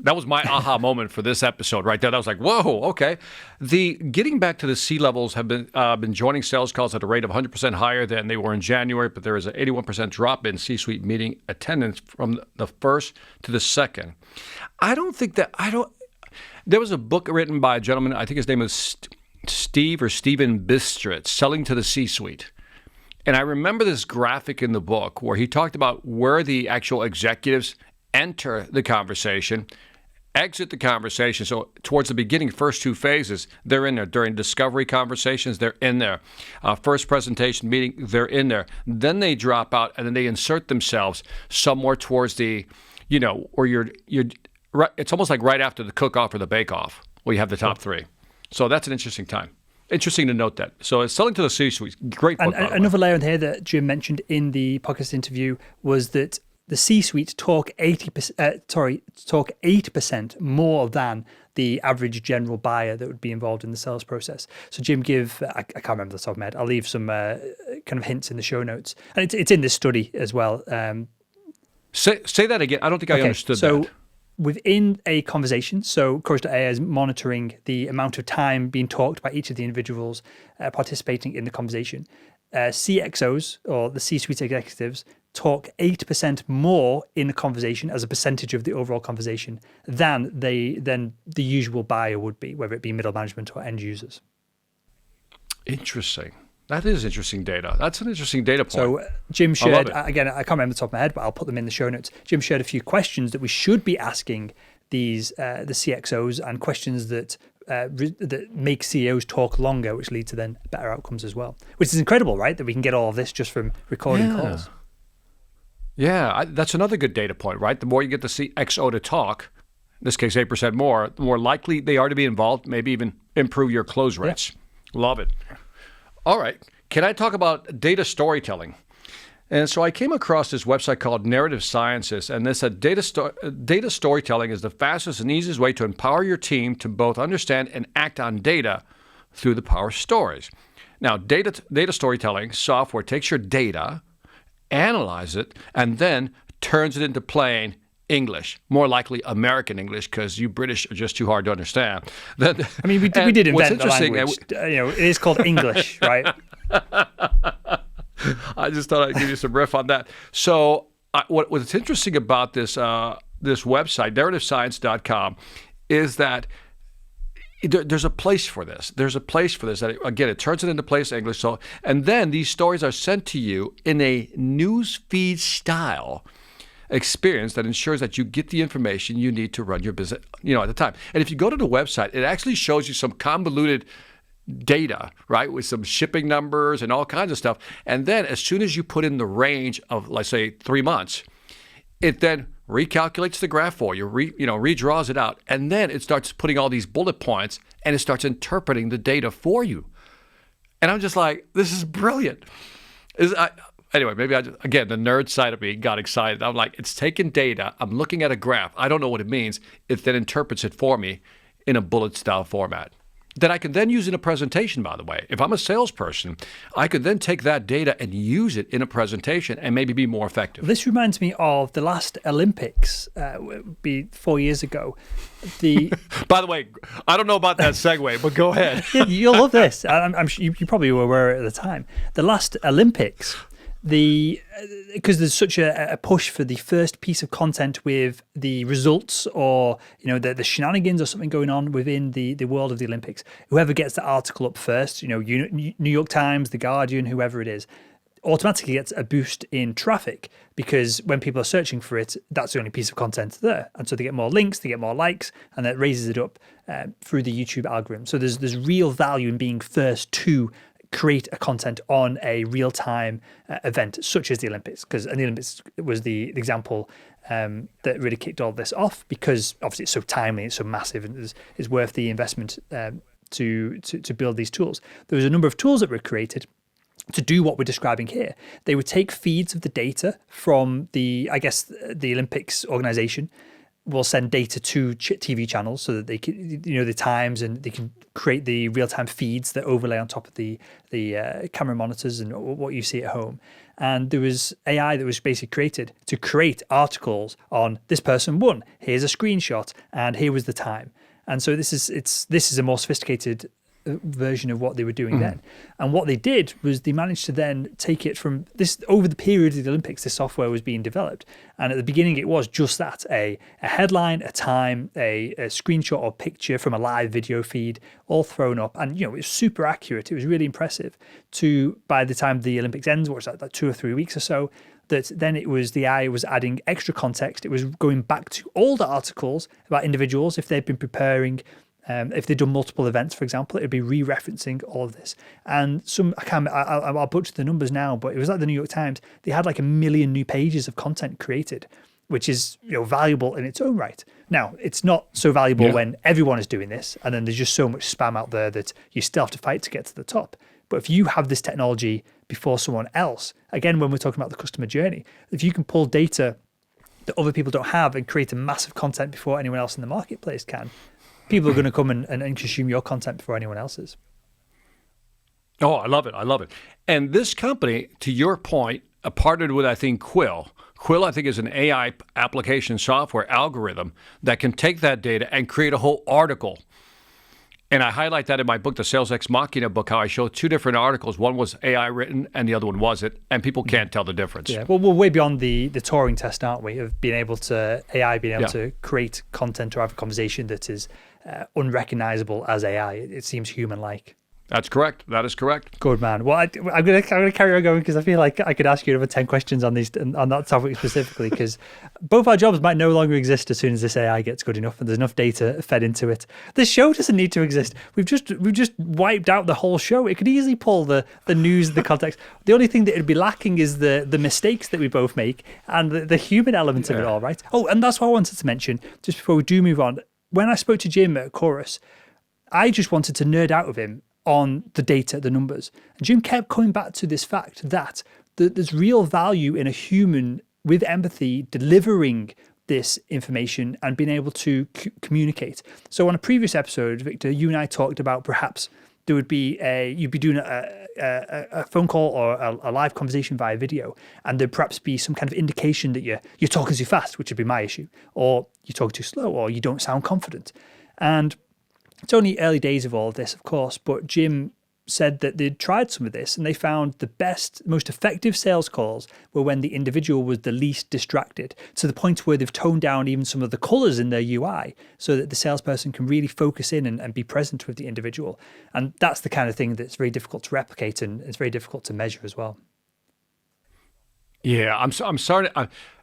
That was my aha moment for this episode right there. That was like, whoa, okay. The getting back to the C-levels have been joining sales calls at a rate of 100% higher than they were in January, but there is an 81% drop in C-suite meeting attendance from the first to the second. There was a book written by a gentleman, I think his name was Stephen Bistritz, Selling to the C-Suite. And I remember this graphic in the book where he talked about where the actual executives enter the conversation exit the conversation. So towards the beginning, first two phases, they're in there. During discovery conversations, they're in there. First presentation meeting, they're in there. Then they drop out, and then they insert themselves somewhere towards the, where you're it's almost like right after the cook-off or the bake-off, where you have the top three. So that's an interesting time. Interesting to note that. So it's selling to the C-suite. Great book, and another layer in here that Jim mentioned in the podcast interview was that the C-suite talk 8% more than the average general buyer that would be involved in the sales process. So Jim I can't remember the top of my head. I'll leave some kind of hints in the show notes. And it's in this study as well. Say that again. I don't think I understood that. So within a conversation, so Courage.ai is monitoring the amount of time being talked by each of the individuals participating in the conversation. CXOs, or the C-suite executives, talk 8% more in a conversation as a percentage of the overall conversation than the usual buyer would be, whether it be middle management or end users. Interesting. That is interesting data. That's an interesting data point. So Jim shared, again, I can't remember the top of my head, but I'll put them in the show notes. Jim shared a few questions that we should be asking the CXOs, and questions that make CEOs talk longer, which lead to then better outcomes as well. Which is incredible, right? That we can get all of this just from recording calls. Yeah, that's another good data point, right? The more you get the CXO to talk, in this case 8% more, the more likely they are to be involved, maybe even improve your close rates. Yeah. Love it. All right. Can I talk about data storytelling? And so I came across this website called Narrative Sciences, and this said data storytelling is the fastest and easiest way to empower your team to both understand and act on data through the power of stories. Now, data storytelling software takes your data, analyzes it, and then turns it into plain English, more likely American English, because you British are just too hard to understand. We did invent the language. It is called English, right? I just thought I'd give you some riff on that. So what's interesting about this website, narrativescience.com, is that there's a place for this. There's a place for this. That, again, it turns it into plain English. So, and then these stories are sent to you in a news feed style experience that ensures that you get the information you need to run your business, at the time. And if you go to the website, it actually shows you some convoluted data, right, with some shipping numbers and all kinds of stuff. And then as soon as you put in the range of, let's say, 3 months, it then recalculates the graph for you, redraws it out, and then it starts putting all these bullet points, and it starts interpreting the data for you. And I'm just like, this is brilliant. Anyway, maybe again, the nerd side of me got excited. I'm like, it's taking data. I'm looking at a graph. I don't know what it means. It then interprets it for me in a bullet style format that I can then use in a presentation, by the way. If I'm a salesperson, I could then take that data and use it in a presentation and maybe be more effective. This reminds me of the last Olympics, be 4 years ago. By the way, I don't know about that segue, but go ahead. You'll love this. I'm sure you probably were aware at the time. The last Olympics, because there's such a push for the first piece of content with the results, or the shenanigans or something going on within the world of the Olympics. Whoever gets the article up first, New York Times, The Guardian, whoever it is, automatically gets a boost in traffic, because when people are searching for it, that's the only piece of content there, and so they get more links, they get more likes, and that raises it up through the YouTube algorithm. So there's real value in being first to create a content on a real-time event such as the Olympics, because the Olympics was the example that really kicked all this off, because obviously it's so timely, it's so massive, and it's worth the investment to build these tools. There was a number of tools that were created to do what we're describing here. They would take feeds of the data from the Olympics organization, will send data to TV channels so that they can, the times, and they can create the real-time feeds that overlay on top of the camera monitors and what you see at home. And there was AI that was basically created to create articles on this person won. Here's a screenshot, and here was the time. And so this is a more sophisticated version of what they were doing then. And what they did was they managed to then take it from this, over the period of the Olympics, this software was being developed. And at the beginning, it was just that, a headline, a time, a screenshot or picture from a live video feed, all thrown up. And, it was super accurate. It was really impressive. By the time the Olympics ends, which was like 2 or 3 weeks or so, that then the AI was adding extra context. It was going back to older articles about individuals if they'd been preparing. If they'd done multiple events, for example, it would be re-referencing all of this. And I'll butcher the numbers now, but it was like the New York Times. They had like 1 million new pages of content created, which is valuable in its own right. Now, it's not so valuable when everyone is doing this, and then there's just so much spam out there that you still have to fight to get to the top. But if you have this technology before someone else, again, when we're talking about the customer journey, if you can pull data that other people don't have and create a massive content before anyone else in the marketplace can, people are going to come and consume your content before anyone else's. Oh, I love it. I love it. And this company, to your point, partnered with, I think, Quill. Quill, I think, is an AI application software algorithm that can take that data and create a whole article. And I highlight that in my book, the Sales Ex Machina book, how I show 2 different articles. One was AI written and the other one wasn't. And people can't tell the difference. Yeah, well, we're way beyond the Turing test, aren't we? Of being able to to create content or have a conversation that is unrecognizable as AI. It seems human-like. That's correct. That is correct. Good man. Well, I'm gonna carry on going because I feel like I could ask you another 10 questions on that topic specifically, because both our jobs might no longer exist as soon as this AI gets good enough and there's enough data fed into it. This show doesn't need to exist. We've just wiped out the whole show. It could easily pull the news, the context. The only thing that it'd be lacking is the mistakes that we both make and the human element of it all, right? Oh, and that's what I wanted to mention just before we do move on. When I spoke to Jim at Chorus, I just wanted to nerd out with him on the data, the numbers. And Jim kept coming back to this fact that there's real value in a human with empathy delivering this information and being able to communicate. So on a previous episode, Victor, you and I talked about perhaps there would be you'd be doing a phone call or a live conversation via video, and there'd perhaps be some kind of indication that you're talking too fast, which would be my issue, or you're talking too slow, or you don't sound confident. And it's only early days of all of this, of course, but Jim said that they'd tried some of this and they found the best, most effective sales calls were when the individual was the least distracted, to the point where they've toned down even some of the colors in their UI so that the salesperson can really focus in and be present with the individual. And that's the kind of thing that's very difficult to replicate and it's very difficult to measure as well. Yeah, I'm sorry.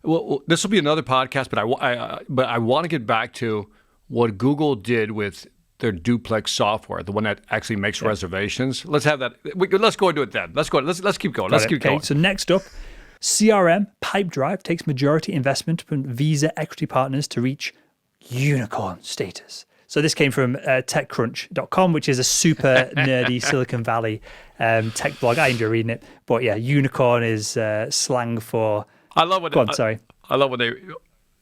Well, this will be another podcast, but I want to get back to what Google did with their duplex software, the one that actually makes reservations. Let's have that. Let's go into it then. Let's go. Let's keep going. Let's keep going. So next up, CRM Pipedrive takes majority investment from Visa equity partners to reach unicorn status. So this came from TechCrunch.com, which is a super nerdy Silicon Valley tech blog. I enjoy reading it. But yeah, unicorn is slang for. I love when. Go on, sorry. I love when they.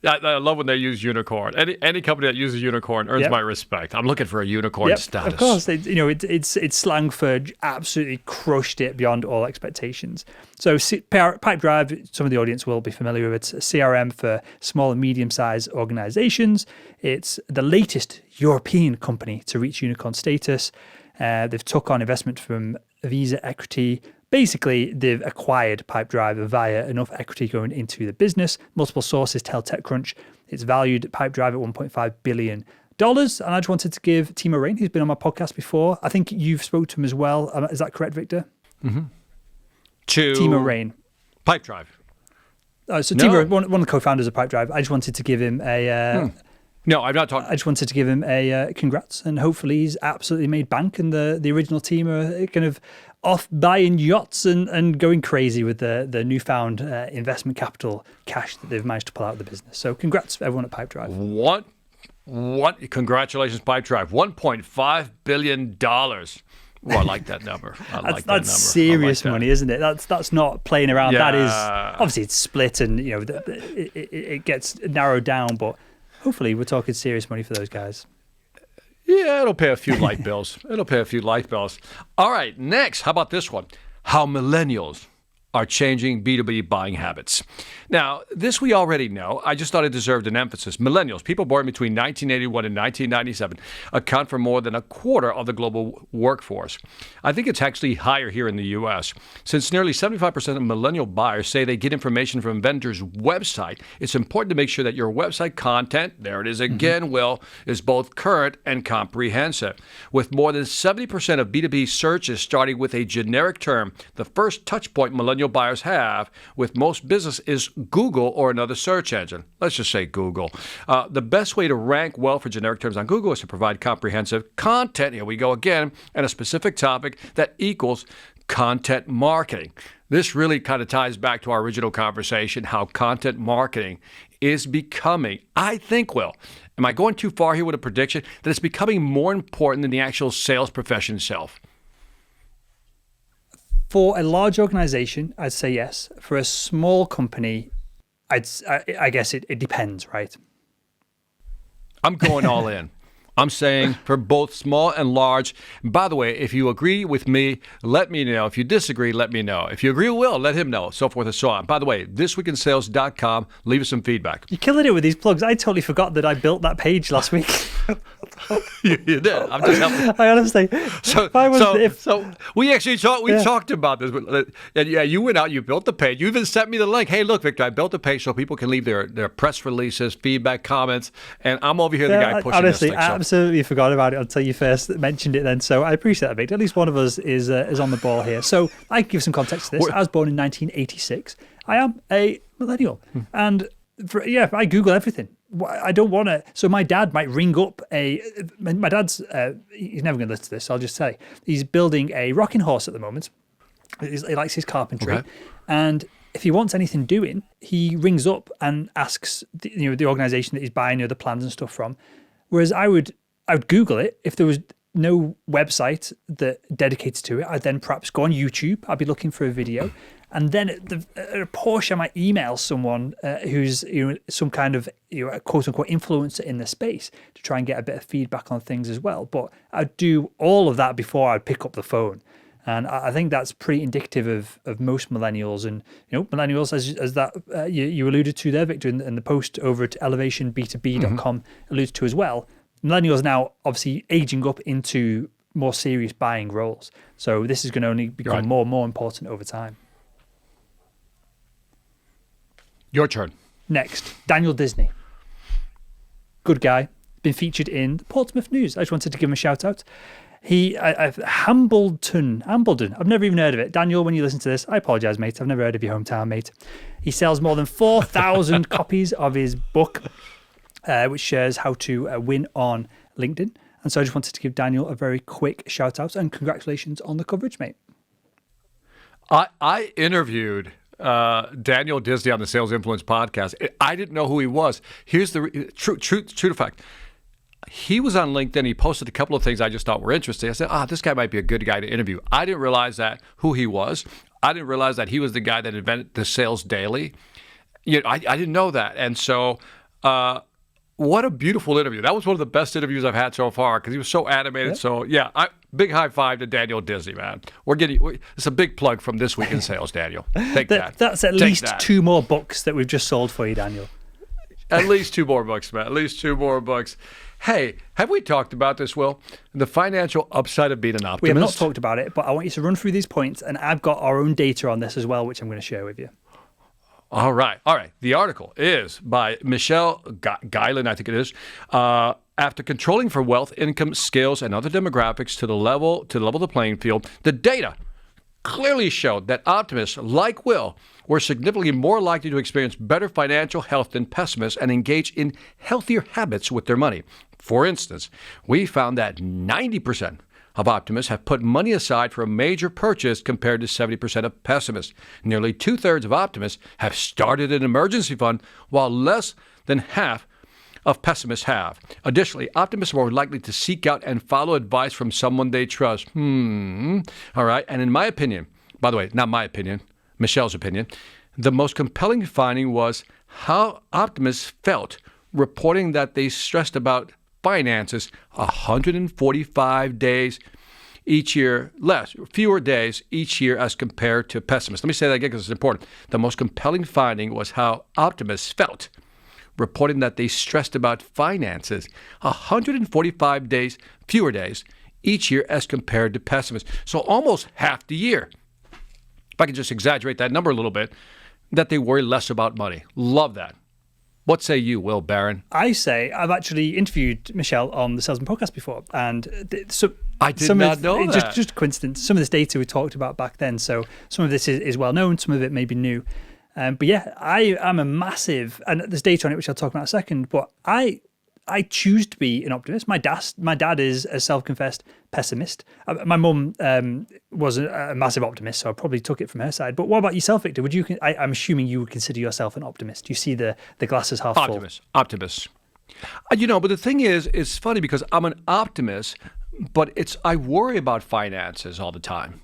I love when they use unicorn. Any company that uses unicorn earns my respect. I'm looking for a unicorn status. Of course, it's slang for absolutely crushed it beyond all expectations. So Pipedrive, some of the audience will be familiar with it. It's a CRM for small and medium-sized organizations. It's the latest European company to reach unicorn status. They've took on investment from Visa equity. Basically, they've acquired Pipedrive via enough equity going into the business. Multiple sources tell TechCrunch it's valued Pipedrive at $1.5 billion. And I just wanted to give Timo Rain, who's been on my podcast before, I think you've spoken to him as well. Is that correct, Victor? Mm-hmm. Timo Rain. Pipedrive. Timo, one of the co-founders of Pipedrive, I just wanted to give him a... No, I'm not talking. I just wanted to give him a congrats, and hopefully he's absolutely made bank, and the original team are kind of off buying yachts and going crazy with the newfound investment capital cash that they've managed to pull out of the business. So congrats everyone at Pipedrive. What? Congratulations, Pipedrive. $1.5 billion. Well, I like that number. That's serious money, isn't it? That's not playing around. Yeah. That is obviously it's split, and it gets narrowed down, but hopefully we're talking serious money for those guys. Yeah, it'll pay a few light bills. All right, next, how about this one? How millennials are changing B2B buying habits. Now, this we already know. I just thought it deserved an emphasis. Millennials, people born between 1981 and 1997, account for more than a quarter of the global workforce. I think it's actually higher here in the U.S. Since nearly 75% of millennial buyers say they get information from vendors' website, it's important to make sure that your website content, there it is again, Will, is both current and comprehensive. With more than 70% of B2B searches starting with a generic term, the first touch point millennials millennial buyers have with most business is Google or another search engine. Let's just say Google. The best way to rank well for generic terms on Google is to provide comprehensive content, here we go again, and a specific topic that equals content marketing. This really kind of ties back to our original conversation, how content marketing is becoming, I think, Will, am I going too far here with a prediction, that it's becoming more important than the actual sales profession itself? For a large organization, I'd say yes. For a small company, I guess it depends, right? I'm going all in. I'm saying for both small and large. And by the way, if you agree with me, let me know. If you disagree, let me know. If you agree with Will, let him know, so forth and so on. By the way, thisweekinsales.com. Leave us some feedback. You're killing it with these plugs. I totally forgot that I built that page last week. You did. I'm just helping. I honestly. So we actually talked about this. And yeah, you went out, you built the page. You even sent me the link. Hey, look, Victor, I built the page so people can leave their press releases, feedback, comments, and I'm over here, the guy pushing honestly, this thing. I absolutely forgot about it until you first mentioned it then. So I appreciate that, Victor. At least one of us is on the ball here. So I can give some context to this. I was born in 1986. I am a millennial. And I Google everything. I don't want to. So my dad might ring up my dad's, he's never going to listen to this, so I'll just say, he's building a rocking horse at the moment. He likes his carpentry. Okay. And if he wants anything doing, he rings up and asks the organization that he's buying the plans and stuff from. Whereas I would Google it. If there was no website that dedicated to it, I'd then perhaps go on YouTube. I'd be looking for a video. And then at a portion, I might email someone who's some kind of quote unquote influencer in the space to try and get a bit of feedback on things as well. But I'd do all of that before I'd pick up the phone. And I think that's pretty indicative of most millennials. And millennials, as that you alluded to there, Victor, in the post over at elevationb2b.com alluded to as well. Millennials now obviously aging up into more serious buying roles. So this is going to only become more and more important over time. Your turn. Next, Daniel Disney. Good guy. Been featured in the Portsmouth News. I just wanted to give him a shout out. Hambledon. I've never even heard of it. Daniel, when you listen to this, I apologize, mate. I've never heard of your hometown, mate. He sells more than 4,000 copies of his book, which shares how to win on LinkedIn. And so I just wanted to give Daniel a very quick shout out and congratulations on the coverage, mate. I interviewed Daniel Disney on the Sales Influence podcast. I didn't know who he was. Here's the true to fact. He was on LinkedIn. He posted a couple of things I just thought were interesting. I said, this guy might be a good guy to interview. I didn't realize who he was. I didn't realize that he was the guy that invented the Sales Daily. I didn't know that. And so what a beautiful interview. That was one of the best interviews I've had so far because he was so animated. Yeah. So, big high five to Daniel Disney, man. It's a big plug from This Week in Sales, Daniel. Take that. That's at least 2 more books that we've just sold for you, Daniel. At least 2 more books, man. At least 2 more books. Hey, have we talked about this, Will? The financial upside of being an optimist? We have not talked about it, but I want you to run through these points, and I've got our own data on this as well, which I'm going to share with you. All right. The article is by Michelle Guyland, I think it is. After controlling for wealth, income, skills, and other demographics to level the playing field, the data clearly showed that optimists, like Will, were significantly more likely to experience better financial health than pessimists and engage in healthier habits with their money. For instance, we found that 90% of optimists have put money aside for a major purchase compared to 70% of pessimists. Nearly 2/3 of optimists have started an emergency fund, while less than half of pessimists have. Additionally, optimists are more likely to seek out and follow advice from someone they trust. All right. And in my opinion, by the way, not my opinion, Michelle's opinion, the most compelling finding was how optimists felt reporting that they stressed about finances 145 days each year fewer days each year as compared to pessimists. Let me say that again because it's important. The most compelling finding was how optimists felt reporting that they stressed about finances 145 days fewer days each year as compared to pessimists. So almost half the year. If I can just exaggerate that number a little bit, that they worry less about money. Love that. What say you, Will Barron? I say I've actually interviewed Michelle on the Salesman podcast before, and I did not know that. Just a coincidence. Some of this data we talked about back then, so some of this is well known, some of it may be new. But yeah, I am a massive, and there's data on it which I'll talk about in a second, but I choose to be an optimist. My dad is a self-confessed pessimist. My mum was a massive optimist, so I probably took it from her side. But what about yourself, Victor? I'm assuming you would consider yourself an optimist. You see the glasses half full. Optimist. But the thing is, it's funny because I'm an optimist, but I worry about finances all the time.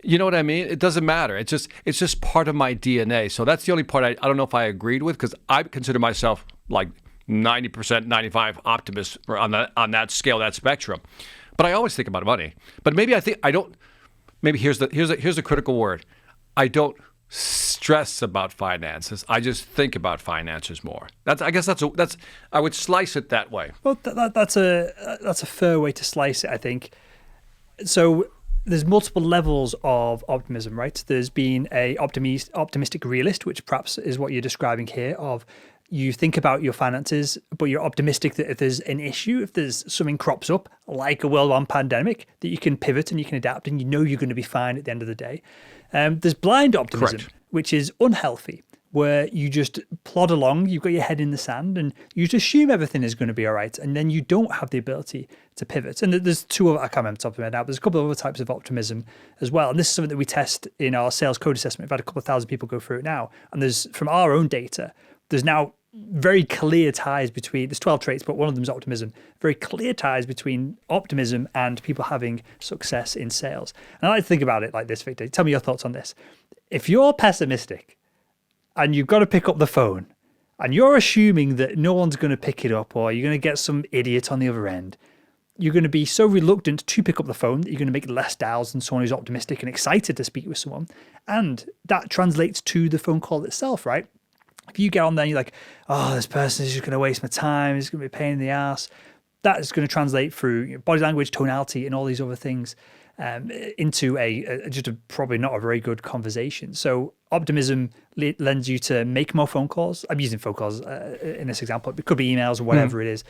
You know what I mean? It doesn't matter. It's just part of my DNA. So that's the only part I don't know if I agreed with, because I consider myself like 90%, 95 optimist on that scale, that spectrum. But I always think about money. But maybe I don't. Maybe here's the critical word. I don't stress about finances. I just think about finances more. I would slice it that way. Well, that's a fair way to slice it, I think. So there's multiple levels of optimism, right? There's been a optimistic realist, which perhaps is what you're describing here, of you think about your finances, but you're optimistic that if there's an issue, if there's something crops up, like a worldwide pandemic, that you can pivot and you can adapt and you know you're going to be fine at the end of the day. There's blind optimism, Correct. Which is unhealthy, where you just plod along, you've got your head in the sand and you just assume everything is going to be all right. And then you don't have the ability to pivot. And there's two, I can't remember the top of my head now, but there's a couple of other types of optimism as well. And this is something that we test in our sales code assessment. We've had a couple of thousand people go through it now. And there's, from our own data, there's now very clear ties between, there's 12 traits, but one of them is optimism, very clear ties between optimism and people having success in sales. And I like to think about it like this, Victor. Tell me your thoughts on this. If you're pessimistic and you've got to pick up the phone and you're assuming that no one's going to pick it up or you're going to get some idiot on the other end, you're going to be so reluctant to pick up the phone that you're going to make less dials than someone who's optimistic and excited to speak with someone. And that translates to the phone call itself, right? If you get on there and you're like, oh, this person is just going to waste my time, it's going to be a pain in the ass, that is going to translate through body language, tonality, and all these other things into probably not a very good conversation. So optimism lends you to make more phone calls. I'm using phone calls in this example. It could be emails or whatever it is,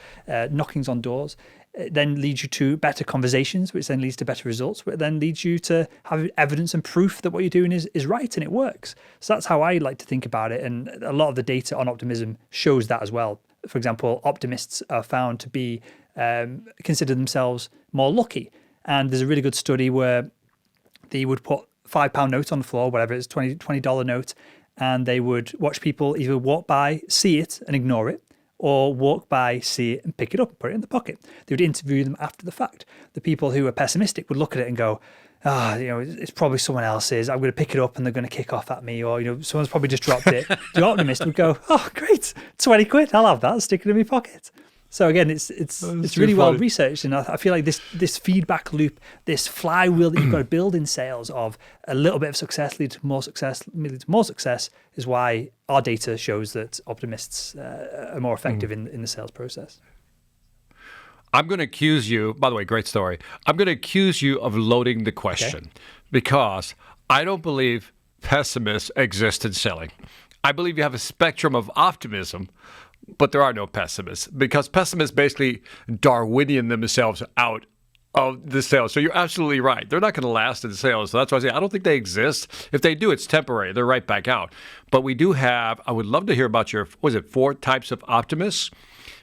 knockings on doors. It then leads you to better conversations, which then leads to better results, but then leads you to have evidence and proof that what you're doing is right and it works. So that's how I like to think about it. And a lot of the data on optimism shows that as well. For example, optimists are found to be consider themselves more lucky. And there's a really good study where they would put £5 notes on the floor, whatever it is, $20 note, and they would watch people either walk by, see it and ignore it, or walk by, see it and pick it up and put it in the pocket. They would interview them after the fact. The people who are pessimistic would look at it and go, it's probably someone else's. I'm going to pick it up and they're going to kick off at me, or, someone's probably just dropped it. The optimist would go, oh, great, 20 quid, I'll have that, stick it in my pocket. So again, it's really well researched, and I feel like this feedback loop, this flywheel that you've got to build in sales of a little bit of success leads to more success, is why our data shows that optimists are more effective in the sales process. I'm going to accuse you, by the way, great story. I'm going to accuse you of loading the question because I don't believe pessimists exist in selling. I believe you have a spectrum of optimism, but there are no pessimists, because pessimists basically Darwinian themselves out of the sales. So you're absolutely right. They're not going to last in sales. So that's why I say I don't think they exist. If they do, it's temporary. They're right back out. But we do have, I would love to hear about your, 4 types of optimists?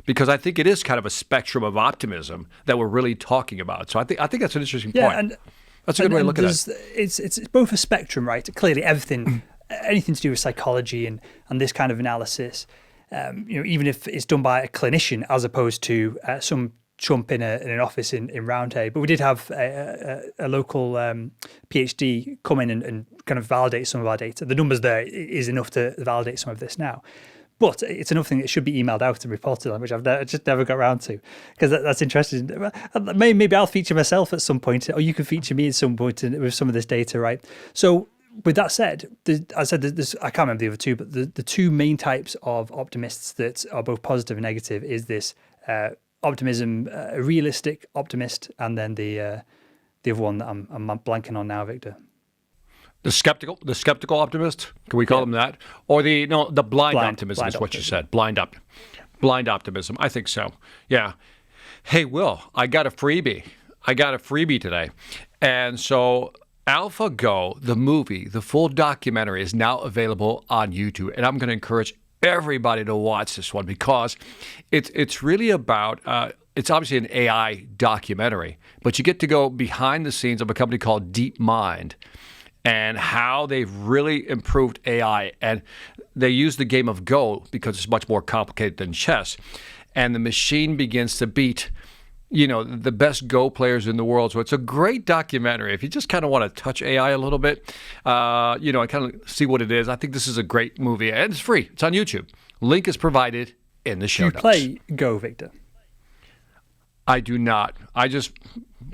Because I think it is kind of a spectrum of optimism that we're really talking about. So I think that's an interesting point. And that's a good way to look at it. It's both a spectrum, right? Clearly, anything to do with psychology and this kind of analysis, even if it's done by a clinician as opposed to some chump in an office in Roundhay. But we did have a local PhD come in and kind of validate some of our data. The numbers there is enough to validate some of this now. But it's another thing that should be emailed out and reported on, which I've just never got around to, because that's interesting. Maybe I'll feature myself at some point, or you can feature me at some point with some of this data, right? So with that said, I said that I can't remember the other two, but the two main types of optimists that are both positive and negative is this optimism, a realistic optimist, and then the other one that I'm blanking on now, Victor. The skeptical optimist, can we call them that? Or the blind optimism is what you said. Blind optimism. I think so. Yeah. Hey, Will, I got a freebie. I got a freebie today. And so AlphaGo, the movie, the full documentary is now available on YouTube. And I'm going to encourage everybody to watch this one because it's really about, it's obviously an AI documentary, but you get to go behind the scenes of a company called DeepMind and how they've really improved AI. And they use the game of Go because it's much more complicated than chess. And the machine begins to beat, the best Go players in the world. So it's a great documentary. If you just kind of want to touch AI a little bit, and kind of see what it is, I think this is a great movie. And it's free. It's on YouTube. Link is provided in the show notes. Do you play Go, Victor? I do not. I just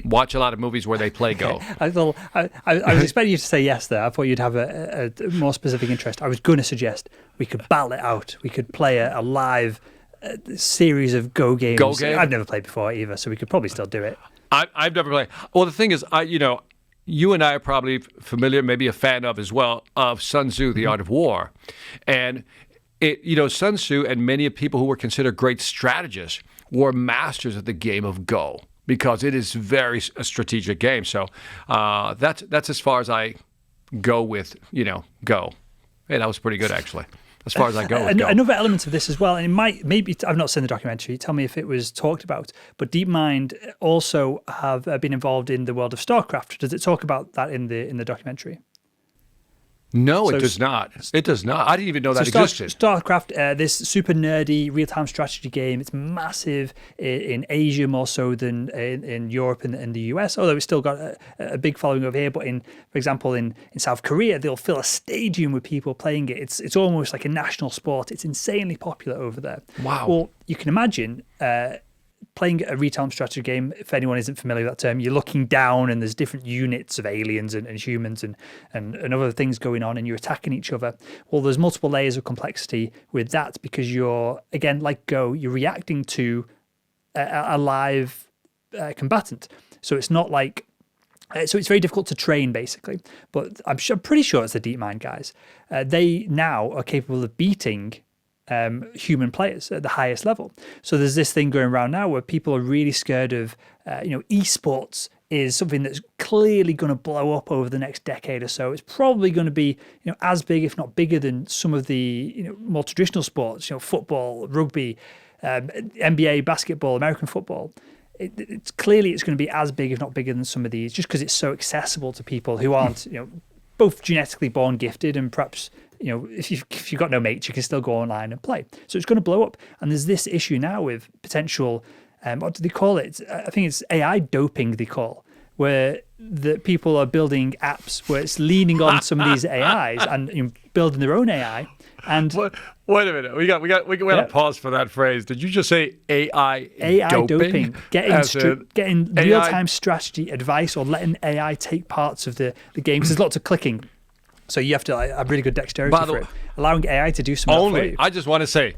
watch a lot of movies where they play Go. I was expecting you to say yes there. I thought you'd have a more specific interest. I was going to suggest we could battle it out. We could play a live series of Go games. Go game? I've never played before either, so we could probably still do it. I've never played. Well, the thing is, you and I are probably familiar, maybe a fan of as well, of Sun Tzu, The Art of War. And, Sun Tzu and many people who were considered great strategists were masters of the game of Go because it is a strategic game. So that's as far as I go with, Go. Hey, that was pretty good, actually. As far as I go with Go. Another element of this as well, and maybe I've not seen the documentary, tell me if it was talked about, but DeepMind also have been involved in the world of StarCraft. Does it talk about that in the documentary? No, it does not. It does not. I didn't even know that existed. StarCraft, this super nerdy real-time strategy game, it's massive in Asia more so than in Europe and in the US, although it's still got a big following over here. But for example, in South Korea, they'll fill a stadium with people playing it. It's almost like a national sport. It's insanely popular over there. Wow. Well, you can imagine playing a real-time strategy game, if anyone isn't familiar with that term, you're looking down and there's different units of aliens and humans and other things going on and you're attacking each other. Well, there's multiple layers of complexity with that because you're, again, like Go, you're reacting to a live combatant. So it's not like... So it's very difficult to train, basically. But I'm pretty sure it's the DeepMind guys. They now are capable of beating human players at the highest level. So there's this thing going around now where people are really scared of, esports is something that's clearly going to blow up over the next decade or so. It's probably going to be, as big, if not bigger than some of the, more traditional sports, football, rugby, NBA, basketball, American football. It's clearly going to be as big, if not bigger than some of these, just because it's so accessible to people who aren't, both genetically born gifted and perhaps, if you've got no mates, you can still go online and play. So it's going to blow up. And there's this issue now with potential, what do they call it? I think it's AI doping they call, where the people are building apps where it's leaning on some of these AIs and building their own AI. And wait a minute, we got to pause for that phrase. Did you just say AI doping? Getting real-time strategy advice or letting AI take parts of the game because there's lots of clicking. So you have to have really good dexterity for it. Allowing AI to do some for you. I just want to say,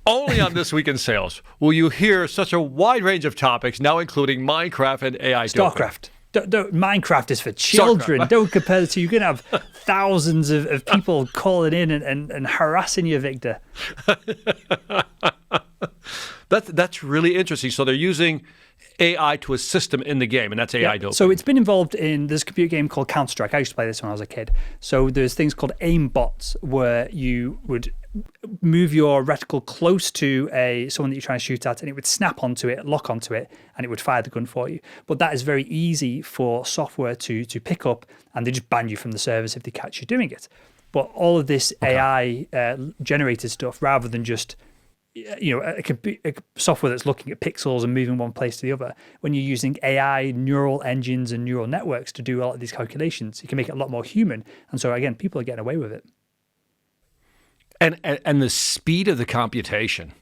only on This Week in Sales will you hear such a wide range of topics, now including Minecraft and AI StarCraft. Minecraft is for children. StarCraft. Don't compare the two. You're going to have thousands of people calling in and harassing you, Victor. That's really interesting. So they're using AI to assist them in the game, and that's AI doping. So it's been involved in this computer game called Counter-Strike. I used to play this when I was a kid. So there's things called aim bots where you would move your reticle close to someone that you're trying to shoot at, and it would snap onto it, lock onto it, and it would fire the gun for you. But that is very easy for software to pick up, and they just ban you from the service if they catch you doing it. But all of this AI generated stuff, rather than just a software that's looking at pixels and moving one place to the other, when you're using AI neural engines and neural networks to do all of these calculations, you can make it a lot more human. And so again, people are getting away with it. And the speed of the computation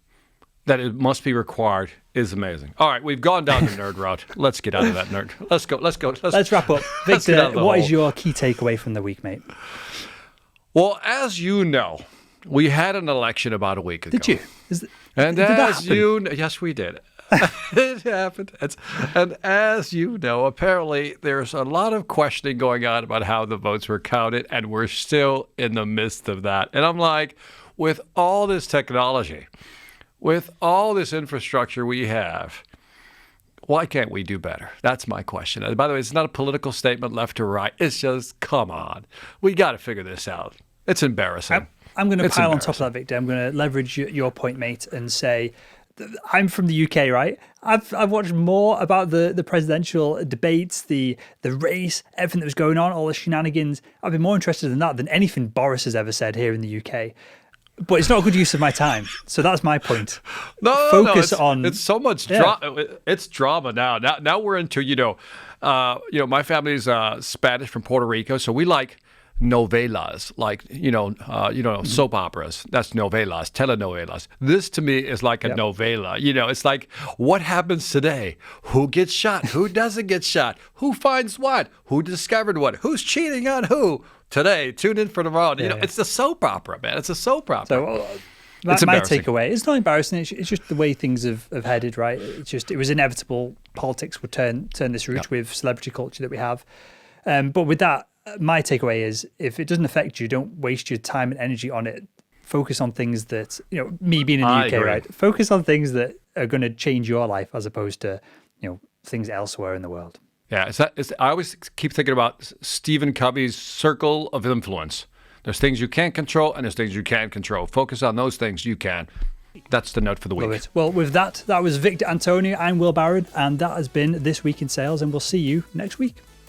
that it must be required is amazing. All right, we've gone down the nerd route. Let's get out of that nerd. Let's go. Let's wrap up. Victor, what is your key takeaway from the week, mate? Well, as you know, we had an election about a week ago. Did you? Did that happen? Yes, we did. It happened. And as you know, apparently there's a lot of questioning going on about how the votes were counted, and we're still in the midst of that. And I'm like, with all this technology, with all this infrastructure we have, Why can't we do better? That's my question. And by the way, it's not a political statement left or right. It's just, come on. We got to figure this out. It's embarrassing. I'm going to pile on top of that, Victor. I'm going to leverage your point, mate, and say, I'm from the UK, right? I've watched more about the presidential debates, the race, everything that was going on, all the shenanigans. I've been more interested in that than anything Boris has ever said here in the UK. But it's not a good use of my time. So that's my point. Focus on. It's so much drama. It's drama now. Now we're into my family's Spanish from Puerto Rico, so we like novelas, like soap operas. That's novelas, telenovelas. This to me is like a novela. It's like, what happens today? Who gets shot? Who doesn't get shot? Who finds what? Who discovered what? Who's cheating on who? Today, tune in for tomorrow. It's a soap opera, man. It's a soap opera. So that's my takeaway. It's not embarrassing. It's just the way things have headed, right? It was inevitable. Politics would turn this route with celebrity culture that we have. But with that, my takeaway is, if it doesn't affect you, don't waste your time and energy on it. Focus on things that, me being in the UK, right? Focus on things that are going to change your life as opposed to, things elsewhere in the world. Yeah, I always keep thinking about Stephen Covey's circle of influence. There's things you can't control and there's things you can control. Focus on those things you can. That's the note for the week. Love it. Well, with that was Victor Antonio. I'm Will Barron, and that has been This Week in Sales, and we'll see you next week.